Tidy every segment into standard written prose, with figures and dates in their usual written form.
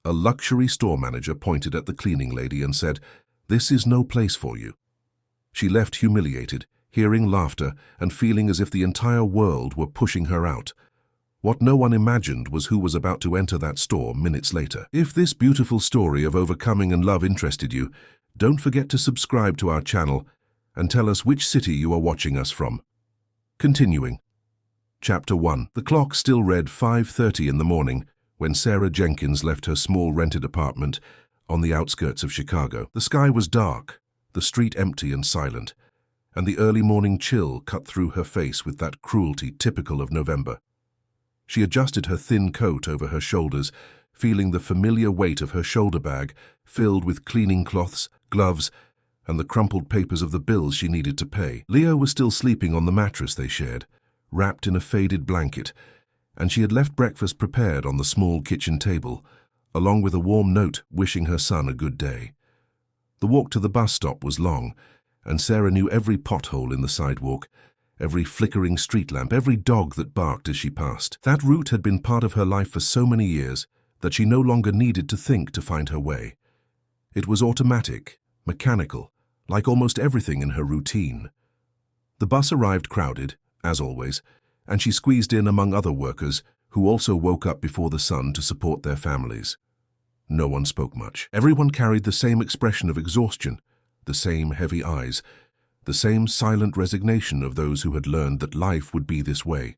A luxury store manager pointed at the cleaning lady and said, "This is no place for you." She left humiliated, hearing laughter and feeling as if the entire world were pushing her out. What no one imagined was who was about to enter that store minutes later. If this beautiful story of overcoming and love interested you, don't forget to subscribe to our channel and tell us which city you are watching us from. Continuing. Chapter 1. The clock still read 5:30 in the morning when Sarah Jenkins left her small rented apartment on the outskirts of Chicago. The sky was dark, the street empty and silent, and the early morning chill cut through her face with that cruelty typical of November. She adjusted her thin coat over her shoulders, feeling the familiar weight of her shoulder bag filled with cleaning cloths, gloves, and the crumpled papers of the bills she needed to pay. Leo was still sleeping on the mattress they shared, wrapped in a faded blanket, and she had left breakfast prepared on the small kitchen table, along with a warm note wishing her son a good day. The walk to the bus stop was long, and Sarah knew every pothole in the sidewalk, every flickering street lamp, every dog that barked as she passed. That route had been part of her life for so many years that she no longer needed to think to find her way. It was automatic, mechanical, like almost everything in her routine. The bus arrived crowded, as always, and she squeezed in among other workers who also woke up before the sun to support their families. No one spoke much. Everyone carried the same expression of exhaustion, the same heavy eyes, the same silent resignation of those who had learned that life would be this way,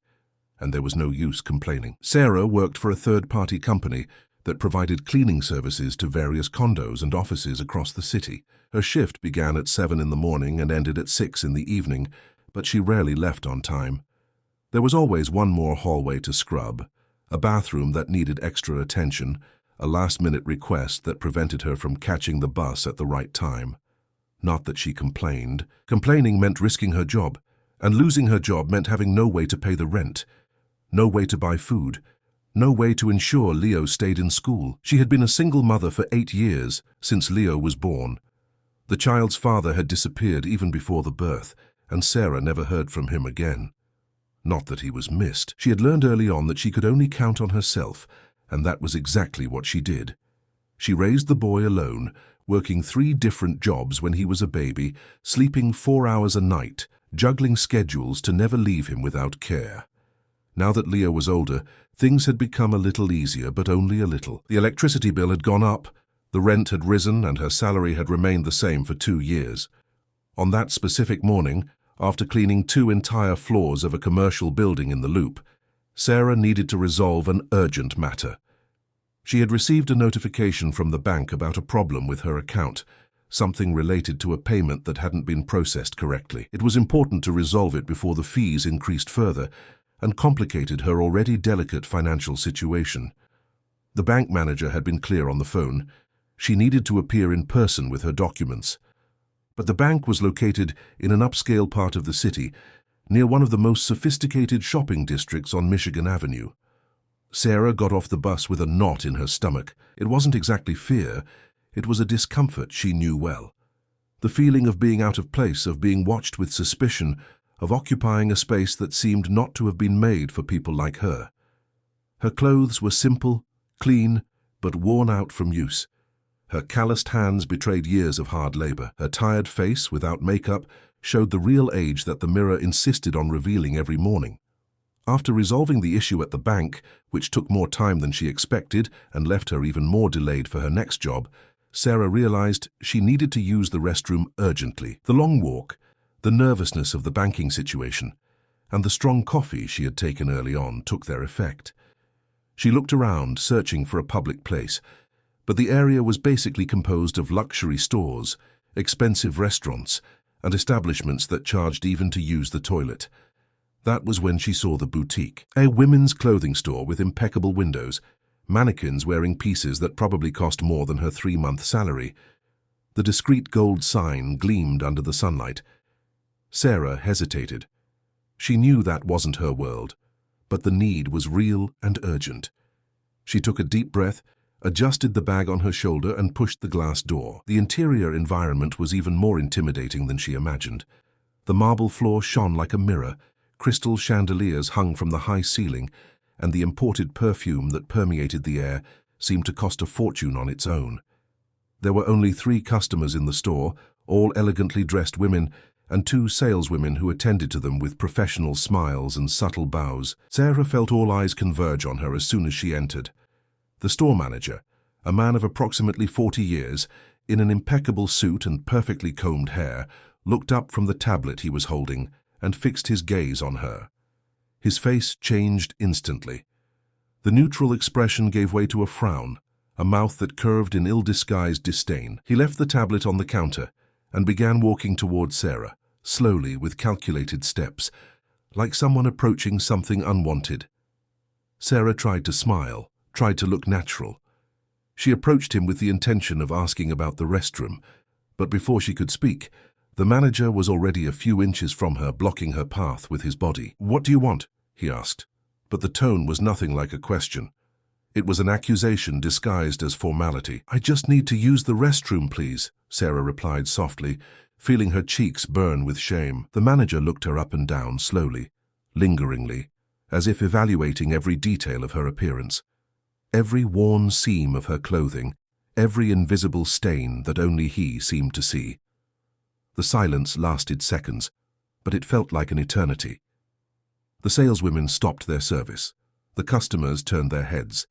and there was no use complaining. Sarah worked for a third-party company that provided cleaning services to various condos and offices across the city. Her shift began at 7 in the morning and ended at 6 in the evening, but she rarely left on time. There was always one more hallway to scrub, a bathroom that needed extra attention, a last-minute request that prevented her from catching the bus at the right time. Not that she complained. Complaining meant risking her job, and losing her job meant having no way to pay the rent, no way to buy food, no way to ensure Leo stayed in school. She had been a single mother for 8 years, since Leo was born. The child's father had disappeared even before the birth, and Sarah never heard from him again. Not that he was missed. She had learned early on that she could only count on herself, and that was exactly what she did. She raised the boy alone, working 3 different jobs when he was a baby, sleeping 4 hours a night, juggling schedules to never leave him without care. Now that Leo was older, things had become a little easier, but only a little. The electricity bill had gone up, the rent had risen, and her salary had remained the same for 2 years. On that specific morning, after cleaning 2 entire floors of a commercial building in the Loop, Sarah needed to resolve an urgent matter. She had received a notification from the bank about a problem with her account, something related to a payment that hadn't been processed correctly. It was important to resolve it before the fees increased further and complicated her already delicate financial situation. The bank manager had been clear on the phone. She needed to appear in person with her documents. But the bank was located in an upscale part of the city, near one of the most sophisticated shopping districts on Michigan Avenue. Sarah got off the bus with a knot in her stomach. It wasn't exactly fear, it was a discomfort she knew well. The feeling of being out of place, of being watched with suspicion, of occupying a space that seemed not to have been made for people like her. Her clothes were simple, clean, but worn out from use. Her calloused hands betrayed years of hard labor. Her tired face, without makeup, showed the real age that the mirror insisted on revealing every morning. After resolving the issue at the bank, which took more time than she expected and left her even more delayed for her next job, Sarah realized she needed to use the restroom urgently. The long walk, the nervousness of the banking situation, and the strong coffee she had taken early on took their effect. She looked around, searching for a public place, but the area was basically composed of luxury stores, expensive restaurants, and establishments that charged even to use the toilet. That was when she saw the boutique, a women's clothing store with impeccable windows, mannequins wearing pieces that probably cost more than her 3-month salary. The discreet gold sign gleamed under the sunlight. Sarah hesitated. She knew that wasn't her world, but the need was real and urgent. She took a deep breath, adjusted the bag on her shoulder, and pushed the glass door. The interior environment was even more intimidating than she imagined. The marble floor shone like a mirror, crystal chandeliers hung from the high ceiling, and the imported perfume that permeated the air seemed to cost a fortune on its own. There were only 3 customers in the store, all elegantly dressed women, and 2 saleswomen who attended to them with professional smiles and subtle bows. Sarah felt all eyes converge on her as soon as she entered. The store manager, a man of approximately 40 years, in an impeccable suit and perfectly combed hair, looked up from the tablet he was holding and fixed his gaze on her. His face changed instantly. The neutral expression gave way to a frown, a mouth that curved in ill-disguised disdain. He left the tablet on the counter and began walking toward Sarah, slowly with calculated steps, like someone approaching something unwanted. Sarah tried to smile, tried to look natural. She approached him with the intention of asking about the restroom, but before she could speak, the manager was already a few inches from her, blocking her path with his body. "What do you want?" he asked, but the tone was nothing like a question. It was an accusation disguised as formality. "I just need to use the restroom, please," Sarah replied softly, feeling her cheeks burn with shame. The manager looked her up and down slowly, lingeringly, as if evaluating every detail of her appearance. Every worn seam of her clothing, every invisible stain that only he seemed to see. The silence lasted seconds, but it felt like an eternity. The saleswomen stopped their service. The customers turned their heads.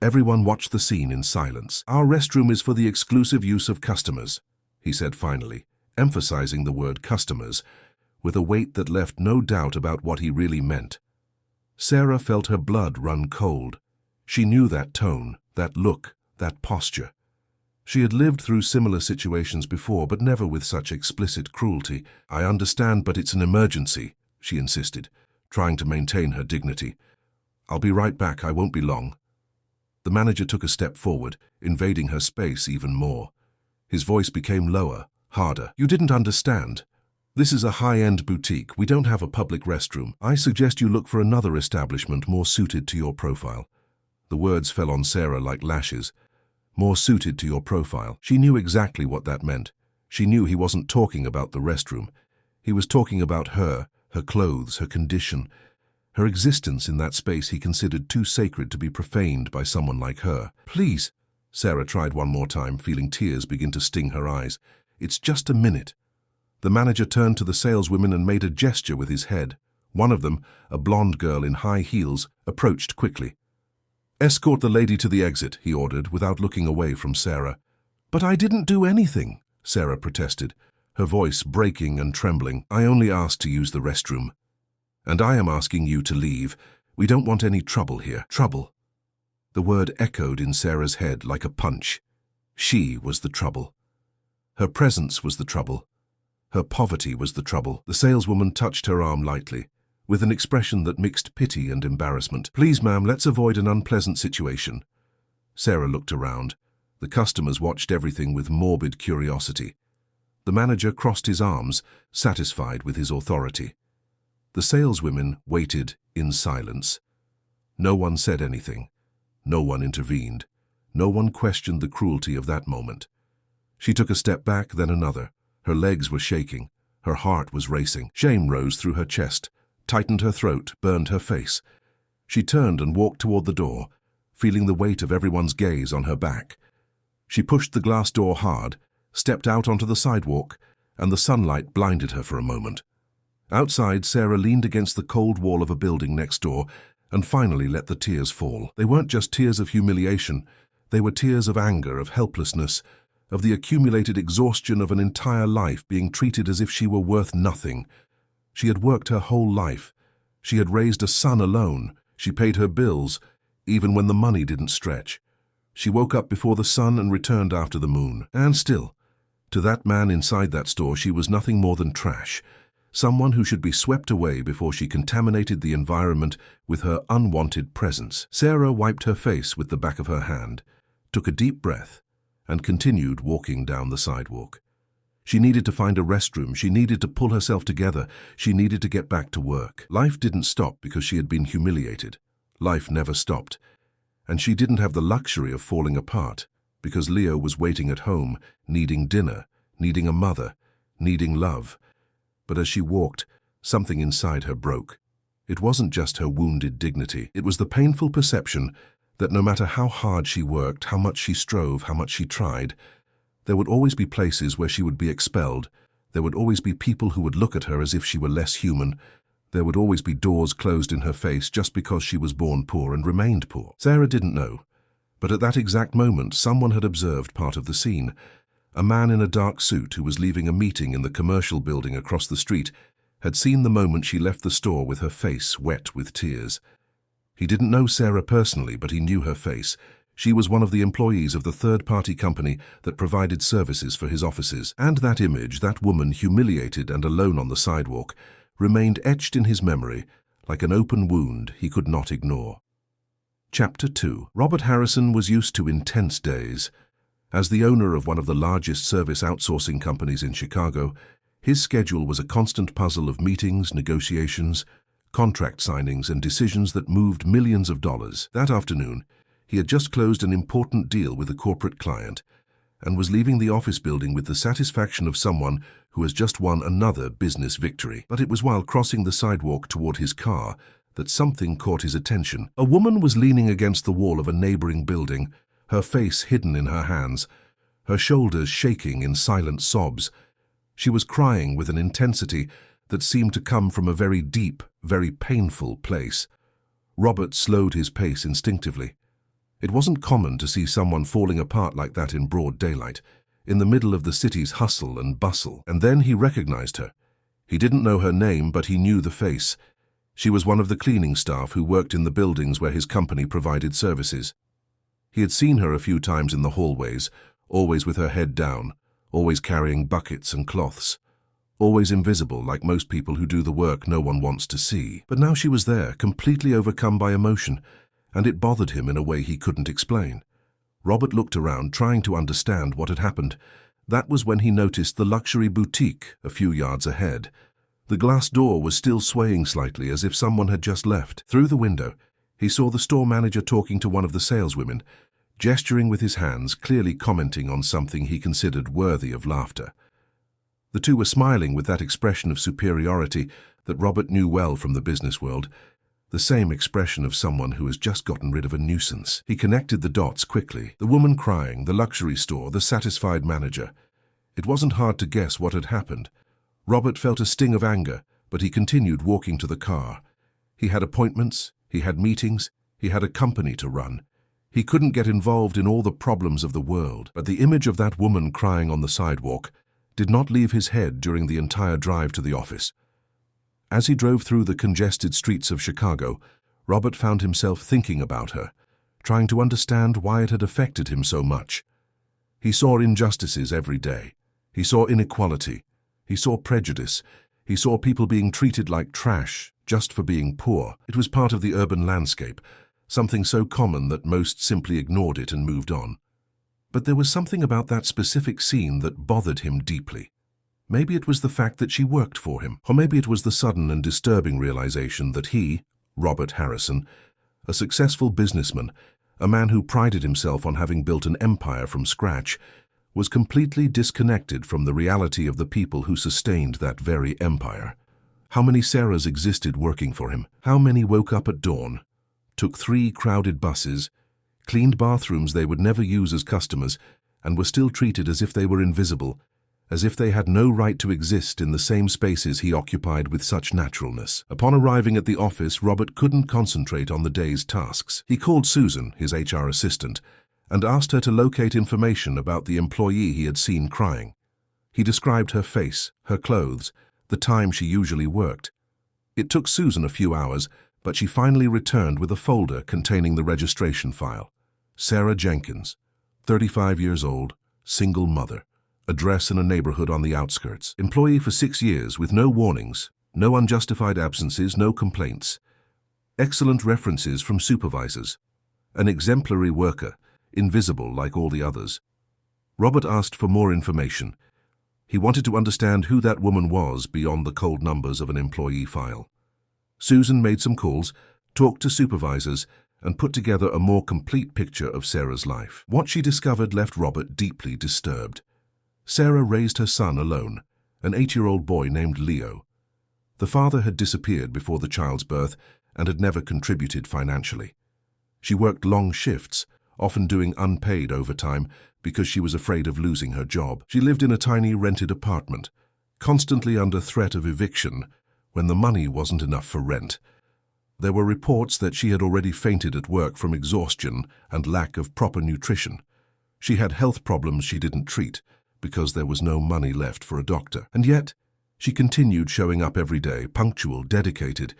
Everyone watched the scene in silence. "Our restroom is for the exclusive use of customers," he said finally, emphasizing the word customers, with a weight that left no doubt about what he really meant. Sarah felt her blood run cold. She knew that tone, that look, that posture. She had lived through similar situations before, but never with such explicit cruelty. "I understand, but it's an emergency," she insisted, trying to maintain her dignity. "I'll be right back, I won't be long." The manager took a step forward, invading her space even more. His voice became lower, harder. "You didn't understand. This is a high-end boutique. We don't have a public restroom. I suggest you look for another establishment more suited to your profile." The words fell on Sarah like lashes. More suited to your profile. She knew exactly what that meant. She knew he wasn't talking about the restroom. He was talking about her, her clothes, her condition. Her existence in that space he considered too sacred to be profaned by someone like her. "Please," Sarah tried one more time, feeling tears begin to sting her eyes. "It's just a minute." The manager turned to the saleswomen and made a gesture with his head. One of them, a blonde girl in high heels, approached quickly. "Escort the lady to the exit," he ordered, without looking away from Sarah. "But I didn't do anything," Sarah protested, her voice breaking and trembling. "I only asked to use the restroom. And I am asking you to leave. We don't want any trouble here." Trouble. The word echoed in Sarah's head like a punch. She was the trouble. Her presence was the trouble. Her poverty was the trouble. The saleswoman touched her arm lightly, with an expression that mixed pity and embarrassment. "Please, ma'am, let's avoid an unpleasant situation." Sarah looked around. The customers watched everything with morbid curiosity. The manager crossed his arms, satisfied with his authority. The saleswomen waited in silence. No one said anything. No one intervened. No one questioned the cruelty of that moment. She took a step back, then another. Her legs were shaking. Her heart was racing. Shame rose through her chest, tightened her throat, burned her face. She turned and walked toward the door, feeling the weight of everyone's gaze on her back. She pushed the glass door hard, stepped out onto the sidewalk, and the sunlight blinded her for a moment. Outside, Sarah leaned against the cold wall of a building next door and finally let the tears fall. They weren't just tears of humiliation. They were tears of anger, of helplessness, of the accumulated exhaustion of an entire life being treated as if she were worth nothing. She had worked her whole life. She had raised a son alone. She paid her bills, even when the money didn't stretch. She woke up before the sun and returned after the moon. And still, to that man inside that store, she was nothing more than trash. Someone who should be swept away before she contaminated the environment with her unwanted presence. Sarah wiped her face with the back of her hand, took a deep breath, and continued walking down the sidewalk. She needed to find a restroom. She needed to pull herself together. She needed to get back to work. Life didn't stop because she had been humiliated. Life never stopped. And she didn't have the luxury of falling apart because Leo was waiting at home, needing dinner, needing a mother, needing love. But as she walked, something inside her broke. It wasn't just her wounded dignity. It was the painful perception that no matter how hard she worked, how much she strove, how much she tried, there would always be places where she would be expelled. There would always be people who would look at her as if she were less human. There would always be doors closed in her face just because she was born poor and remained poor. Sarah didn't know, but at that exact moment someone had observed part of the scene. A man in a dark suit who was leaving a meeting in the commercial building across the street had seen the moment she left the store with her face wet with tears. He didn't know Sarah personally, but he knew her face. She was one of the employees of the third-party company that provided services for his offices. And that image, that woman humiliated and alone on the sidewalk, remained etched in his memory like an open wound he could not ignore. Chapter 2. Robert Harrison was used to intense days. As the owner of one of the largest service outsourcing companies in Chicago, his schedule was a constant puzzle of meetings, negotiations, contract signings, and decisions that moved millions of dollars. That afternoon, he had just closed an important deal with a corporate client and was leaving the office building with the satisfaction of someone who has just won another business victory. But it was while crossing the sidewalk toward his car that something caught his attention. A woman was leaning against the wall of a neighboring building, her face hidden in her hands, her shoulders shaking in silent sobs. She was crying with an intensity that seemed to come from a very deep, very painful place. Robert slowed his pace instinctively. It wasn't common to see someone falling apart like that in broad daylight, in the middle of the city's hustle and bustle. And then he recognized her. He didn't know her name, but he knew the face. She was one of the cleaning staff who worked in the buildings where his company provided services. He had seen her a few times in the hallways, always with her head down, always carrying buckets and cloths, always invisible like most people who do the work no one wants to see. But now she was there, completely overcome by emotion, and it bothered him in a way he couldn't explain. Robert looked around, trying to understand what had happened. That was when he noticed the luxury boutique a few yards ahead. The glass door was still swaying slightly as if someone had just left. Through the window, he saw the store manager talking to one of the saleswomen, gesturing with his hands, clearly commenting on something he considered worthy of laughter. The two were smiling with that expression of superiority that Robert knew well from the business world, the same expression of someone who has just gotten rid of a nuisance. He connected the dots quickly. The woman crying, the luxury store, the satisfied manager. It wasn't hard to guess what had happened. Robert felt a sting of anger, but he continued walking to the car. He had appointments, he had meetings, he had a company to run. He couldn't get involved in all the problems of the world, but the image of that woman crying on the sidewalk did not leave his head during the entire drive to the office. As he drove through the congested streets of Chicago, Robert found himself thinking about her, trying to understand why it had affected him so much. He saw injustices every day. He saw inequality. He saw prejudice. He saw people being treated like trash just for being poor. It was part of the urban landscape, something so common that most simply ignored it and moved on. But there was something about that specific scene that bothered him deeply. Maybe it was the fact that she worked for him, or maybe it was the sudden and disturbing realization that he, Robert Harrison, a successful businessman, a man who prided himself on having built an empire from scratch, was completely disconnected from the reality of the people who sustained that very empire. How many Sarahs existed working for him? How many woke up at dawn, took 3 crowded buses, cleaned bathrooms they would never use as customers, and were still treated as if they were invisible, as if they had no right to exist in the same spaces he occupied with such naturalness. Upon arriving at the office, Robert couldn't concentrate on the day's tasks. He called Susan, his HR assistant, and asked her to locate information about the employee he had seen crying. He described her face, her clothes, the time she usually worked. It took Susan a few hours, but she finally returned with a folder containing the registration file. Sarah Jenkins, 35 years old, single mother. Address in a neighborhood on the outskirts. Employee for 6 years with no warnings, no unjustified absences, no complaints. Excellent references from supervisors. An exemplary worker, invisible like all the others. Robert asked for more information. He wanted to understand who that woman was beyond the cold numbers of an employee file. Susan made some calls, talked to supervisors, and put together a more complete picture of Sarah's life. What she discovered left Robert deeply disturbed. Sarah raised her son alone, an 8-year-old boy named Leo. The father had disappeared before the child's birth and had never contributed financially. She worked long shifts, often doing unpaid overtime because she was afraid of losing her job. She lived in a tiny rented apartment, constantly under threat of eviction when the money wasn't enough for rent. There were reports that she had already fainted at work from exhaustion and lack of proper nutrition. She had health problems she didn't treat because there was no money left for a doctor. And yet, she continued showing up every day, punctual, dedicated,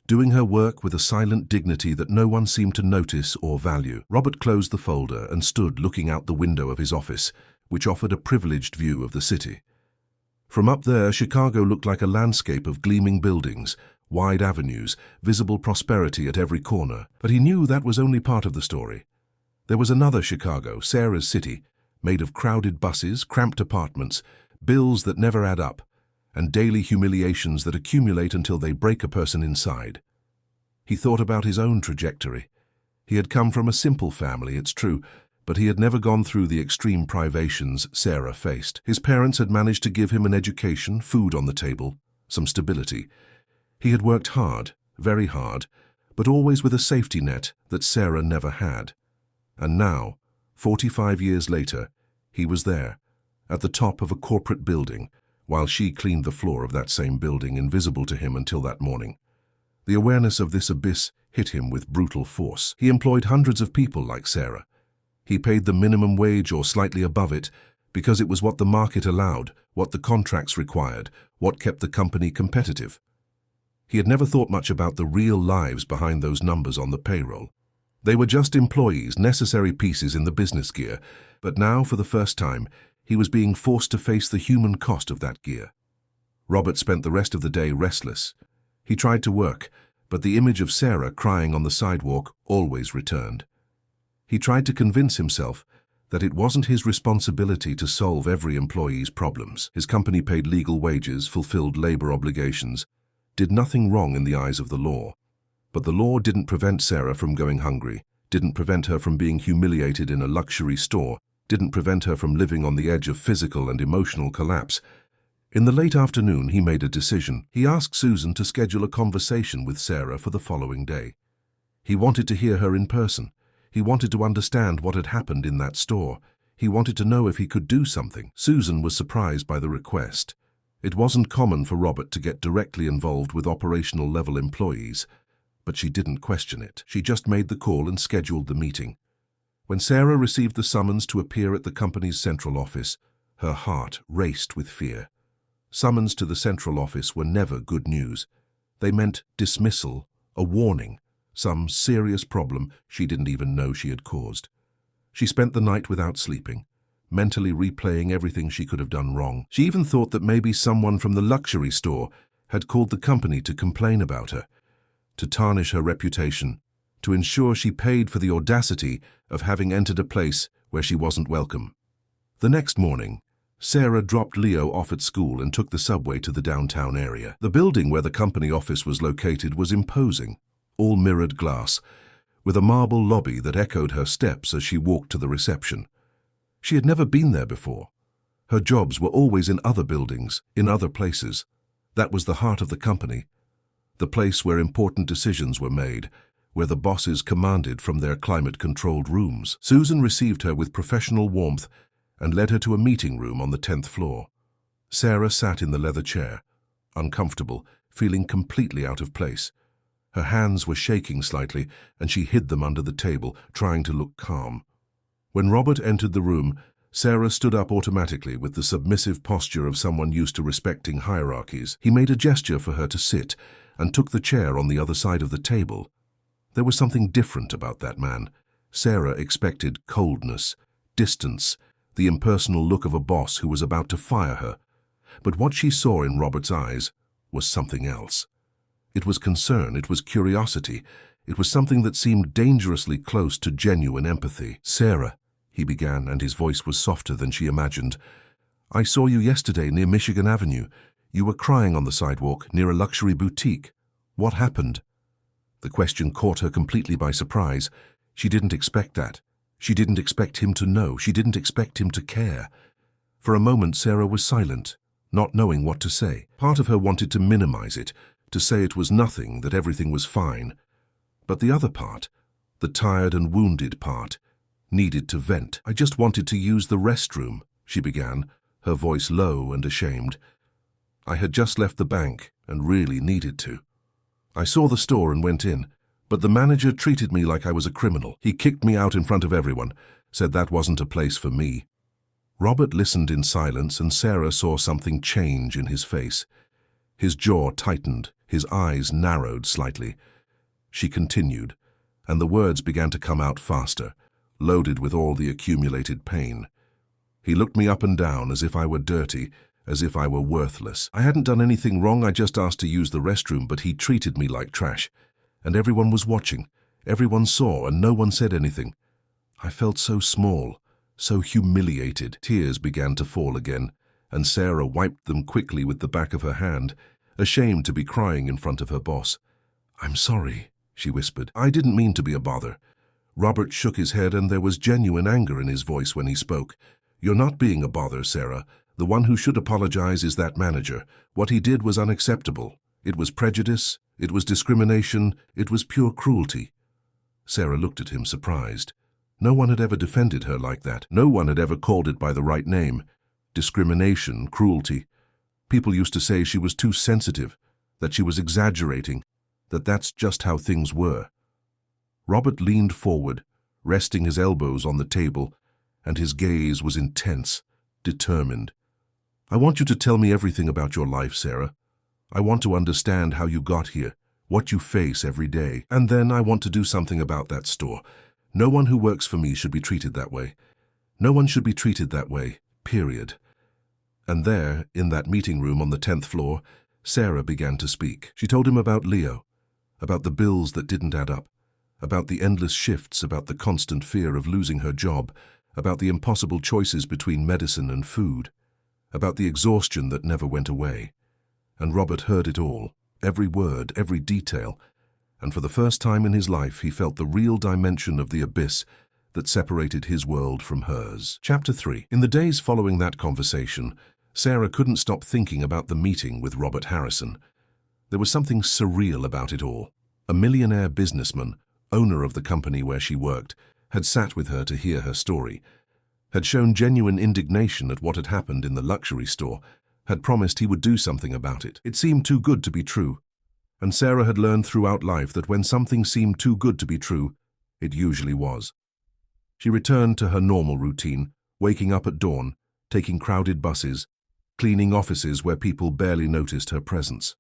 doing her work with a silent dignity that no one seemed to notice or value. Robert closed the folder and stood looking out the window of his office, which offered a privileged view of the city. From up there, Chicago looked like a landscape of gleaming buildings, wide avenues, visible prosperity at every corner. But he knew that was only part of the story. There was another Chicago, Sarah's city, made of crowded buses, cramped apartments, bills that never add up, and daily humiliations that accumulate until they break a person inside. He thought about his own trajectory. He had come from a simple family, it's true, but he had never gone through the extreme privations Sarah faced. His parents had managed to give him an education, food on the table, some stability. He had worked hard, very hard, but always with a safety net that Sarah never had. And now, 45 years later, he was there, at the top of a corporate building, while she cleaned the floor of that same building, invisible to him until that morning. The awareness of this abyss hit him with brutal force. He employed hundreds of people like Sarah. He paid the minimum wage or slightly above it because it was what the market allowed, what the contracts required, what kept the company competitive. He had never thought much about the real lives behind those numbers on the payroll. They were just employees, necessary pieces in the business gear, but now, for the first time, he was being forced to face the human cost of that gear. Robert spent the rest of the day restless. He tried to work, but the image of Sarah crying on the sidewalk always returned. He tried to convince himself that it wasn't his responsibility to solve every employee's problems. His company paid legal wages, fulfilled labor obligations, did nothing wrong in the eyes of the law. But the law didn't prevent Sarah from going hungry, didn't prevent her from being humiliated in a luxury store, didn't prevent her from living on the edge of physical and emotional collapse. In the late afternoon, he made a decision. He asked Susan to schedule a conversation with Sarah for the following day. He wanted to hear her in person. He wanted to understand what had happened in that store. He wanted to know if he could do something. Susan was surprised by the request. It wasn't common for Robert to get directly involved with operational-level employees, but she didn't question it. She just made the call and scheduled the meeting. When Sarah received the summons to appear at the company's central office, her heart raced with fear. Summons to the central office were never good news. They meant dismissal, a warning, some serious problem she didn't even know she had caused. She spent the night without sleeping, mentally replaying everything she could have done wrong. She even thought that maybe someone from the luxury store had called the company to complain about her, to tarnish her reputation, to ensure she paid for the audacity of having entered a place where she wasn't welcome. The next morning, Sarah dropped Leo off at school and took the subway to the downtown area. The building where the company office was located was imposing, all mirrored glass, with a marble lobby that echoed her steps as she walked to the reception. She had never been there before. Her jobs were always in other buildings, in other places. That was the heart of the company, the place where important decisions were made, where the bosses commanded from their climate-controlled rooms. Susan received her with professional warmth and led her to a meeting room on the 10th floor. Sarah sat in the leather chair, uncomfortable, feeling completely out of place. Her hands were shaking slightly, and she hid them under the table, trying to look calm. When Robert entered the room, Sarah stood up automatically with the submissive posture of someone used to respecting hierarchies. He made a gesture for her to sit and took the chair on the other side of the table. There was something different about that man. Sarah expected coldness, distance, the impersonal look of a boss who was about to fire her. But what she saw in Robert's eyes was something else. It was concern, it was curiosity, it was something that seemed dangerously close to genuine empathy. "Sarah," he began, and his voice was softer than she imagined. "I saw you yesterday near Michigan Avenue. You were crying on the sidewalk near a luxury boutique. What happened?" The question caught her completely by surprise. She didn't expect that. She didn't expect him to know. She didn't expect him to care. For a moment, Sarah was silent, not knowing what to say. Part of her wanted to minimize it, to say it was nothing, that everything was fine. But the other part, the tired and wounded part, needed to vent. "I just wanted to use the restroom," she began, her voice low and ashamed. "I had just left the bank and really needed to. I saw the store and went in, but the manager treated me like I was a criminal. He kicked me out in front of everyone, said that wasn't a place for me." Robert listened in silence, and Sarah saw something change in his face. His jaw tightened, his eyes narrowed slightly. She continued, and the words began to come out faster, loaded with all the accumulated pain. "He looked me up and down as if I were dirty, as if I were worthless. I hadn't done anything wrong, I just asked to use the restroom, but he treated me like trash. And everyone was watching. Everyone saw, and no one said anything. I felt so small, so humiliated." Tears began to fall again, and Sarah wiped them quickly with the back of her hand, ashamed to be crying in front of her boss. "I'm sorry," she whispered. "I didn't mean to be a bother." Robert shook his head, and there was genuine anger in his voice when he spoke. "You're not being a bother, Sarah. The one who should apologize is that manager. What he did was unacceptable. It was prejudice, it was discrimination, it was pure cruelty." Sarah looked at him surprised. No one had ever defended her like that. No one had ever called it by the right name. Discrimination, cruelty. People used to say she was too sensitive, that she was exaggerating, that that's just how things were. Robert leaned forward, resting his elbows on the table, and his gaze was intense, determined. "I want you to tell me everything about your life, Sarah. I want to understand how you got here, what you face every day. And then I want to do something about that store. No one who works for me should be treated that way. No one should be treated that way, period." And there, in that meeting room on the 10th floor, Sarah began to speak. She told him about Leo, about the bills that didn't add up, about the endless shifts, about the constant fear of losing her job, about the impossible choices between medicine and food, about the exhaustion that never went away. And Robert heard it all, every word, every detail, and for the first time in his life he felt the real dimension of the abyss that separated his world from hers. Chapter 3. In the days following that conversation, Sarah couldn't stop thinking about the meeting with Robert Harrison. There was something surreal about it all. A millionaire businessman, owner of the company where she worked, had sat with her to hear her story, had shown genuine indignation at what had happened in the luxury store, had promised he would do something about it. It seemed too good to be true, and Sarah had learned throughout life that when something seemed too good to be true, it usually was. She returned to her normal routine, waking up at dawn, taking crowded buses, cleaning offices where people barely noticed her presence.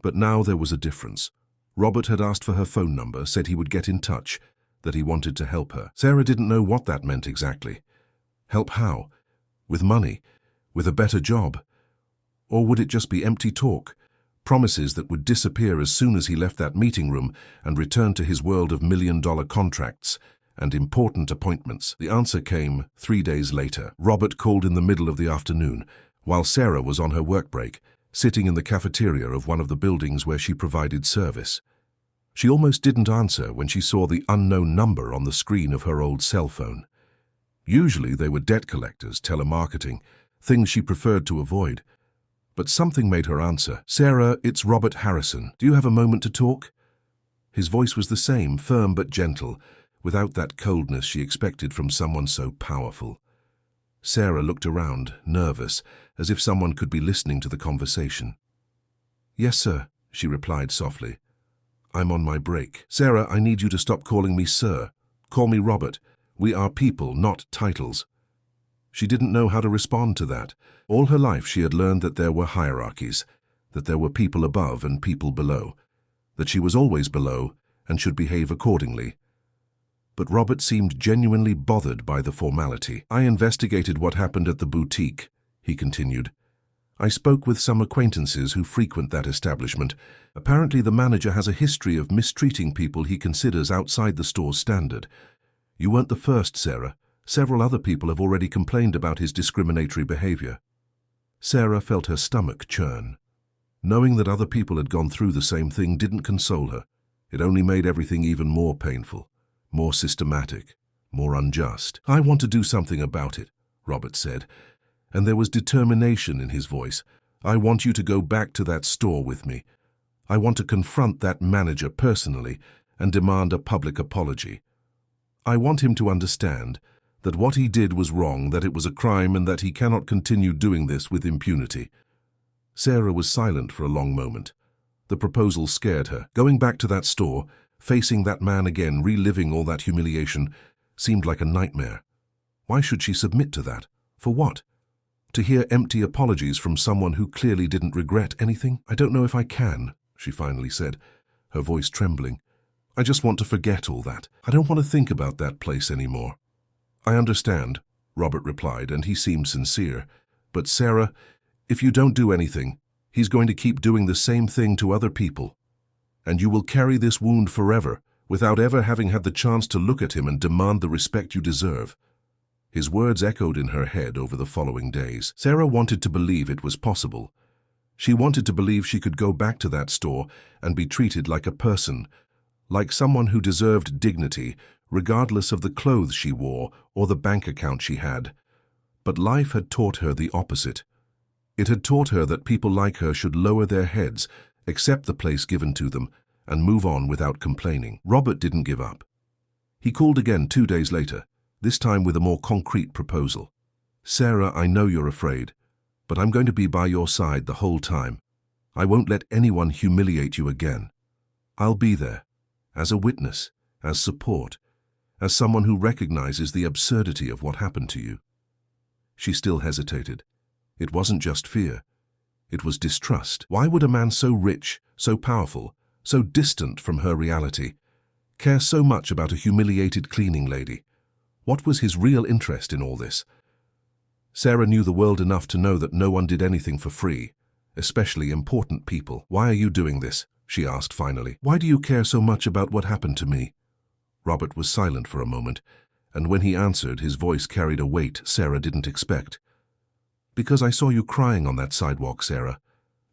But now there was a difference. Robert had asked for her phone number, said he would get in touch, that he wanted to help her. Sarah didn't know what that meant exactly. Help how? With money? With a better job? Or would it just be empty talk? Promises that would disappear as soon as he left that meeting room and returned to his world of million-dollar contracts and important appointments. The answer came 3 days later. Robert called in the middle of the afternoon, while Sarah was on her work break, sitting in the cafeteria of one of the buildings where she provided service. She almost didn't answer when she saw the unknown number on the screen of her old cell phone. Usually they were debt collectors, telemarketing, things she preferred to avoid. But something made her answer. "Sarah, it's Robert Harrison. Do you have a moment to talk?" His voice was the same, firm but gentle, without that coldness she expected from someone so powerful. Sarah looked around, nervous, as if someone could be listening to the conversation. "Yes, sir," she replied softly. "I'm on my break." "Sarah, I need you to stop calling me sir. Call me Robert. We are people, not titles." She didn't know how to respond to that. All her life she had learned that there were hierarchies, that there were people above and people below, that she was always below and should behave accordingly. But Robert seemed genuinely bothered by the formality. "I investigated what happened at the boutique," he continued. "I spoke with some acquaintances who frequent that establishment. Apparently the manager has a history of mistreating people he considers outside the store's standard. You weren't the first, Sarah. Several other people have already complained about his discriminatory behavior." Sarah felt her stomach churn. Knowing that other people had gone through the same thing didn't console her. It only made everything even more painful, more systematic, more unjust. "I want to do something about it," Robert said, and there was determination in his voice. "I want you to go back to that store with me. I want to confront that manager personally and demand a public apology. I want him to understand that what he did was wrong, that it was a crime, and that he cannot continue doing this with impunity." Sarah was silent for a long moment. The proposal scared her. Going back to that store, facing that man again, reliving all that humiliation, seemed like a nightmare. Why should she submit to that? For what? To hear empty apologies from someone who clearly didn't regret anything? "I don't know if I can," she finally said, her voice trembling. "I just want to forget all that. I don't want to think about that place anymore." "I understand," Robert replied, and he seemed sincere. "But Sarah, if you don't do anything, he's going to keep doing the same thing to other people. And you will carry this wound forever, without ever having had the chance to look at him and demand the respect you deserve." His words echoed in her head over the following days. Sarah wanted to believe it was possible. She wanted to believe she could go back to that store and be treated like a person, like someone who deserved dignity, regardless of the clothes she wore or the bank account she had. But life had taught her the opposite. It had taught her that people like her should lower their heads, accept the place given to them, and move on without complaining. Robert didn't give up. He called again 2 days later, this time with a more concrete proposal. "Sarah, I know you're afraid, but I'm going to be by your side the whole time. I won't let anyone humiliate you again. I'll be there, as a witness, as support, as someone who recognizes the absurdity of what happened to you." She still hesitated. It wasn't just fear. It was distrust. Why would a man so rich, so powerful, so distant from her reality, care so much about a humiliated cleaning lady? What was his real interest in all this? Sarah knew the world enough to know that no one did anything for free, especially important people. "Why are you doing this?" she asked finally. "Why do you care so much about what happened to me?" Robert was silent for a moment, and when he answered, his voice carried a weight Sarah didn't expect. "Because I saw you crying on that sidewalk, Sarah,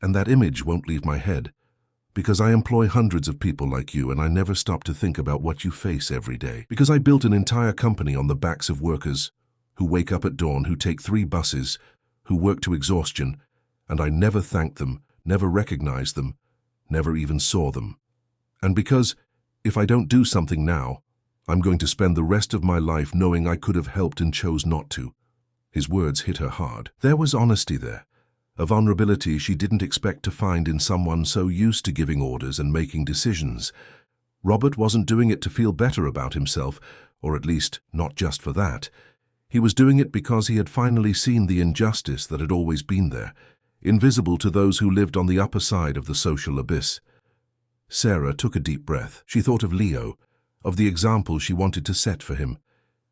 and that image won't leave my head. Because I employ hundreds of people like you, and I never stop to think about what you face every day. Because I built an entire company on the backs of workers who wake up at dawn, who take 3 buses, who work to exhaustion, and I never thanked them, never recognized them, never even saw them. And because, if I don't do something now, I'm going to spend the rest of my life knowing I could have helped and chose not to." His words hit her hard. There was honesty there, a vulnerability she didn't expect to find in someone so used to giving orders and making decisions. Robert wasn't doing it to feel better about himself, or at least not just for that. He was doing it because he had finally seen the injustice that had always been there, invisible to those who lived on the upper side of the social abyss. Sarah took a deep breath. She thought of Leo, of the example she wanted to set for him.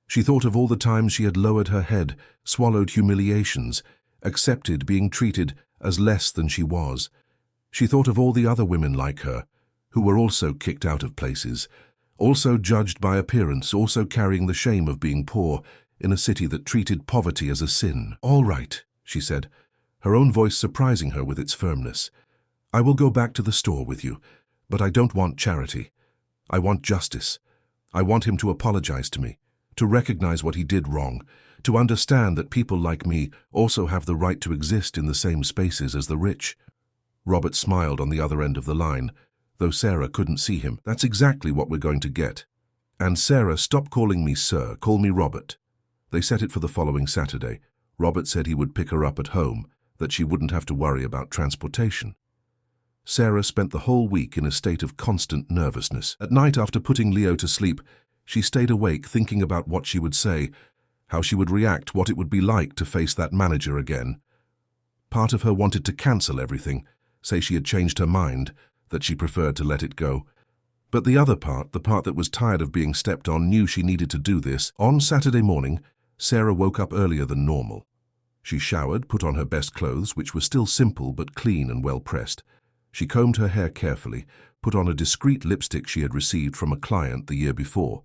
She thought of all the times she had lowered her head, swallowed humiliations, accepted being treated as less than she was. She thought of all the other women like her, who were also kicked out of places, also judged by appearance, also carrying the shame of being poor in a city that treated poverty as a sin. "All right," she said, her own voice surprising her with its firmness. "I will go back to the store with you, but I don't want charity. I want justice. I want him to apologize to me, to recognize what he did wrong, to understand that people like me also have the right to exist in the same spaces as the rich." Robert smiled on the other end of the line, though Sarah couldn't see him. "That's exactly what we're going to get. And Sarah, stop calling me sir, call me Robert." They set it for the following Saturday. Robert said he would pick her up at home, that she wouldn't have to worry about transportation. Sarah spent the whole week in a state of constant nervousness. At night, after putting Leo to sleep, she stayed awake thinking about what she would say, how she would react, what it would be like to face that manager again. Part of her wanted to cancel everything, say she had changed her mind, that she preferred to let it go. But the other part, the part that was tired of being stepped on, knew she needed to do this. On Saturday morning, Sarah woke up earlier than normal. She showered, put on her best clothes, which were still simple but clean and well pressed. She combed her hair carefully, put on a discreet lipstick she had received from a client the year before.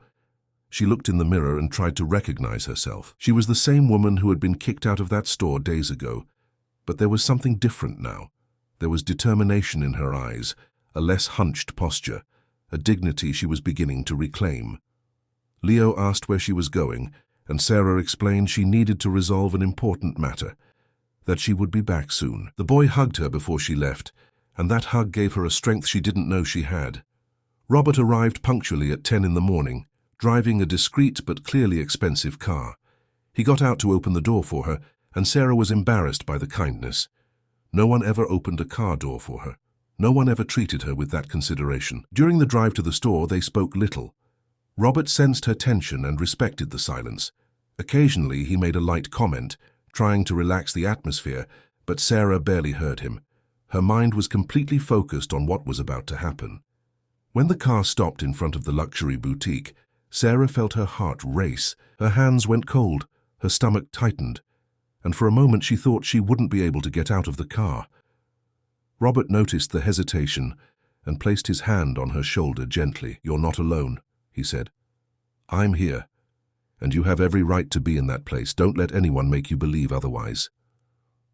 She looked in the mirror and tried to recognize herself. She was the same woman who had been kicked out of that store days ago, but there was something different now. There was determination in her eyes, a less hunched posture, a dignity she was beginning to reclaim. Leo asked where she was going, and Sarah explained she needed to resolve an important matter, that she would be back soon. The boy hugged her before she left, and that hug gave her a strength she didn't know she had. Robert arrived punctually at 10 in the morning, driving a discreet but clearly expensive car. He got out to open the door for her, and Sarah was embarrassed by the kindness. No one ever opened a car door for her. No one ever treated her with that consideration. During the drive to the store, they spoke little. Robert sensed her tension and respected the silence. Occasionally, he made a light comment, trying to relax the atmosphere, but Sarah barely heard him. Her mind was completely focused on what was about to happen. When the car stopped in front of the luxury boutique, Sarah felt her heart race. Her hands went cold, her stomach tightened, and for a moment she thought she wouldn't be able to get out of the car. Robert noticed the hesitation and placed his hand on her shoulder gently. "You're not alone," he said. "I'm here, and you have every right to be in that place. Don't let anyone make you believe otherwise."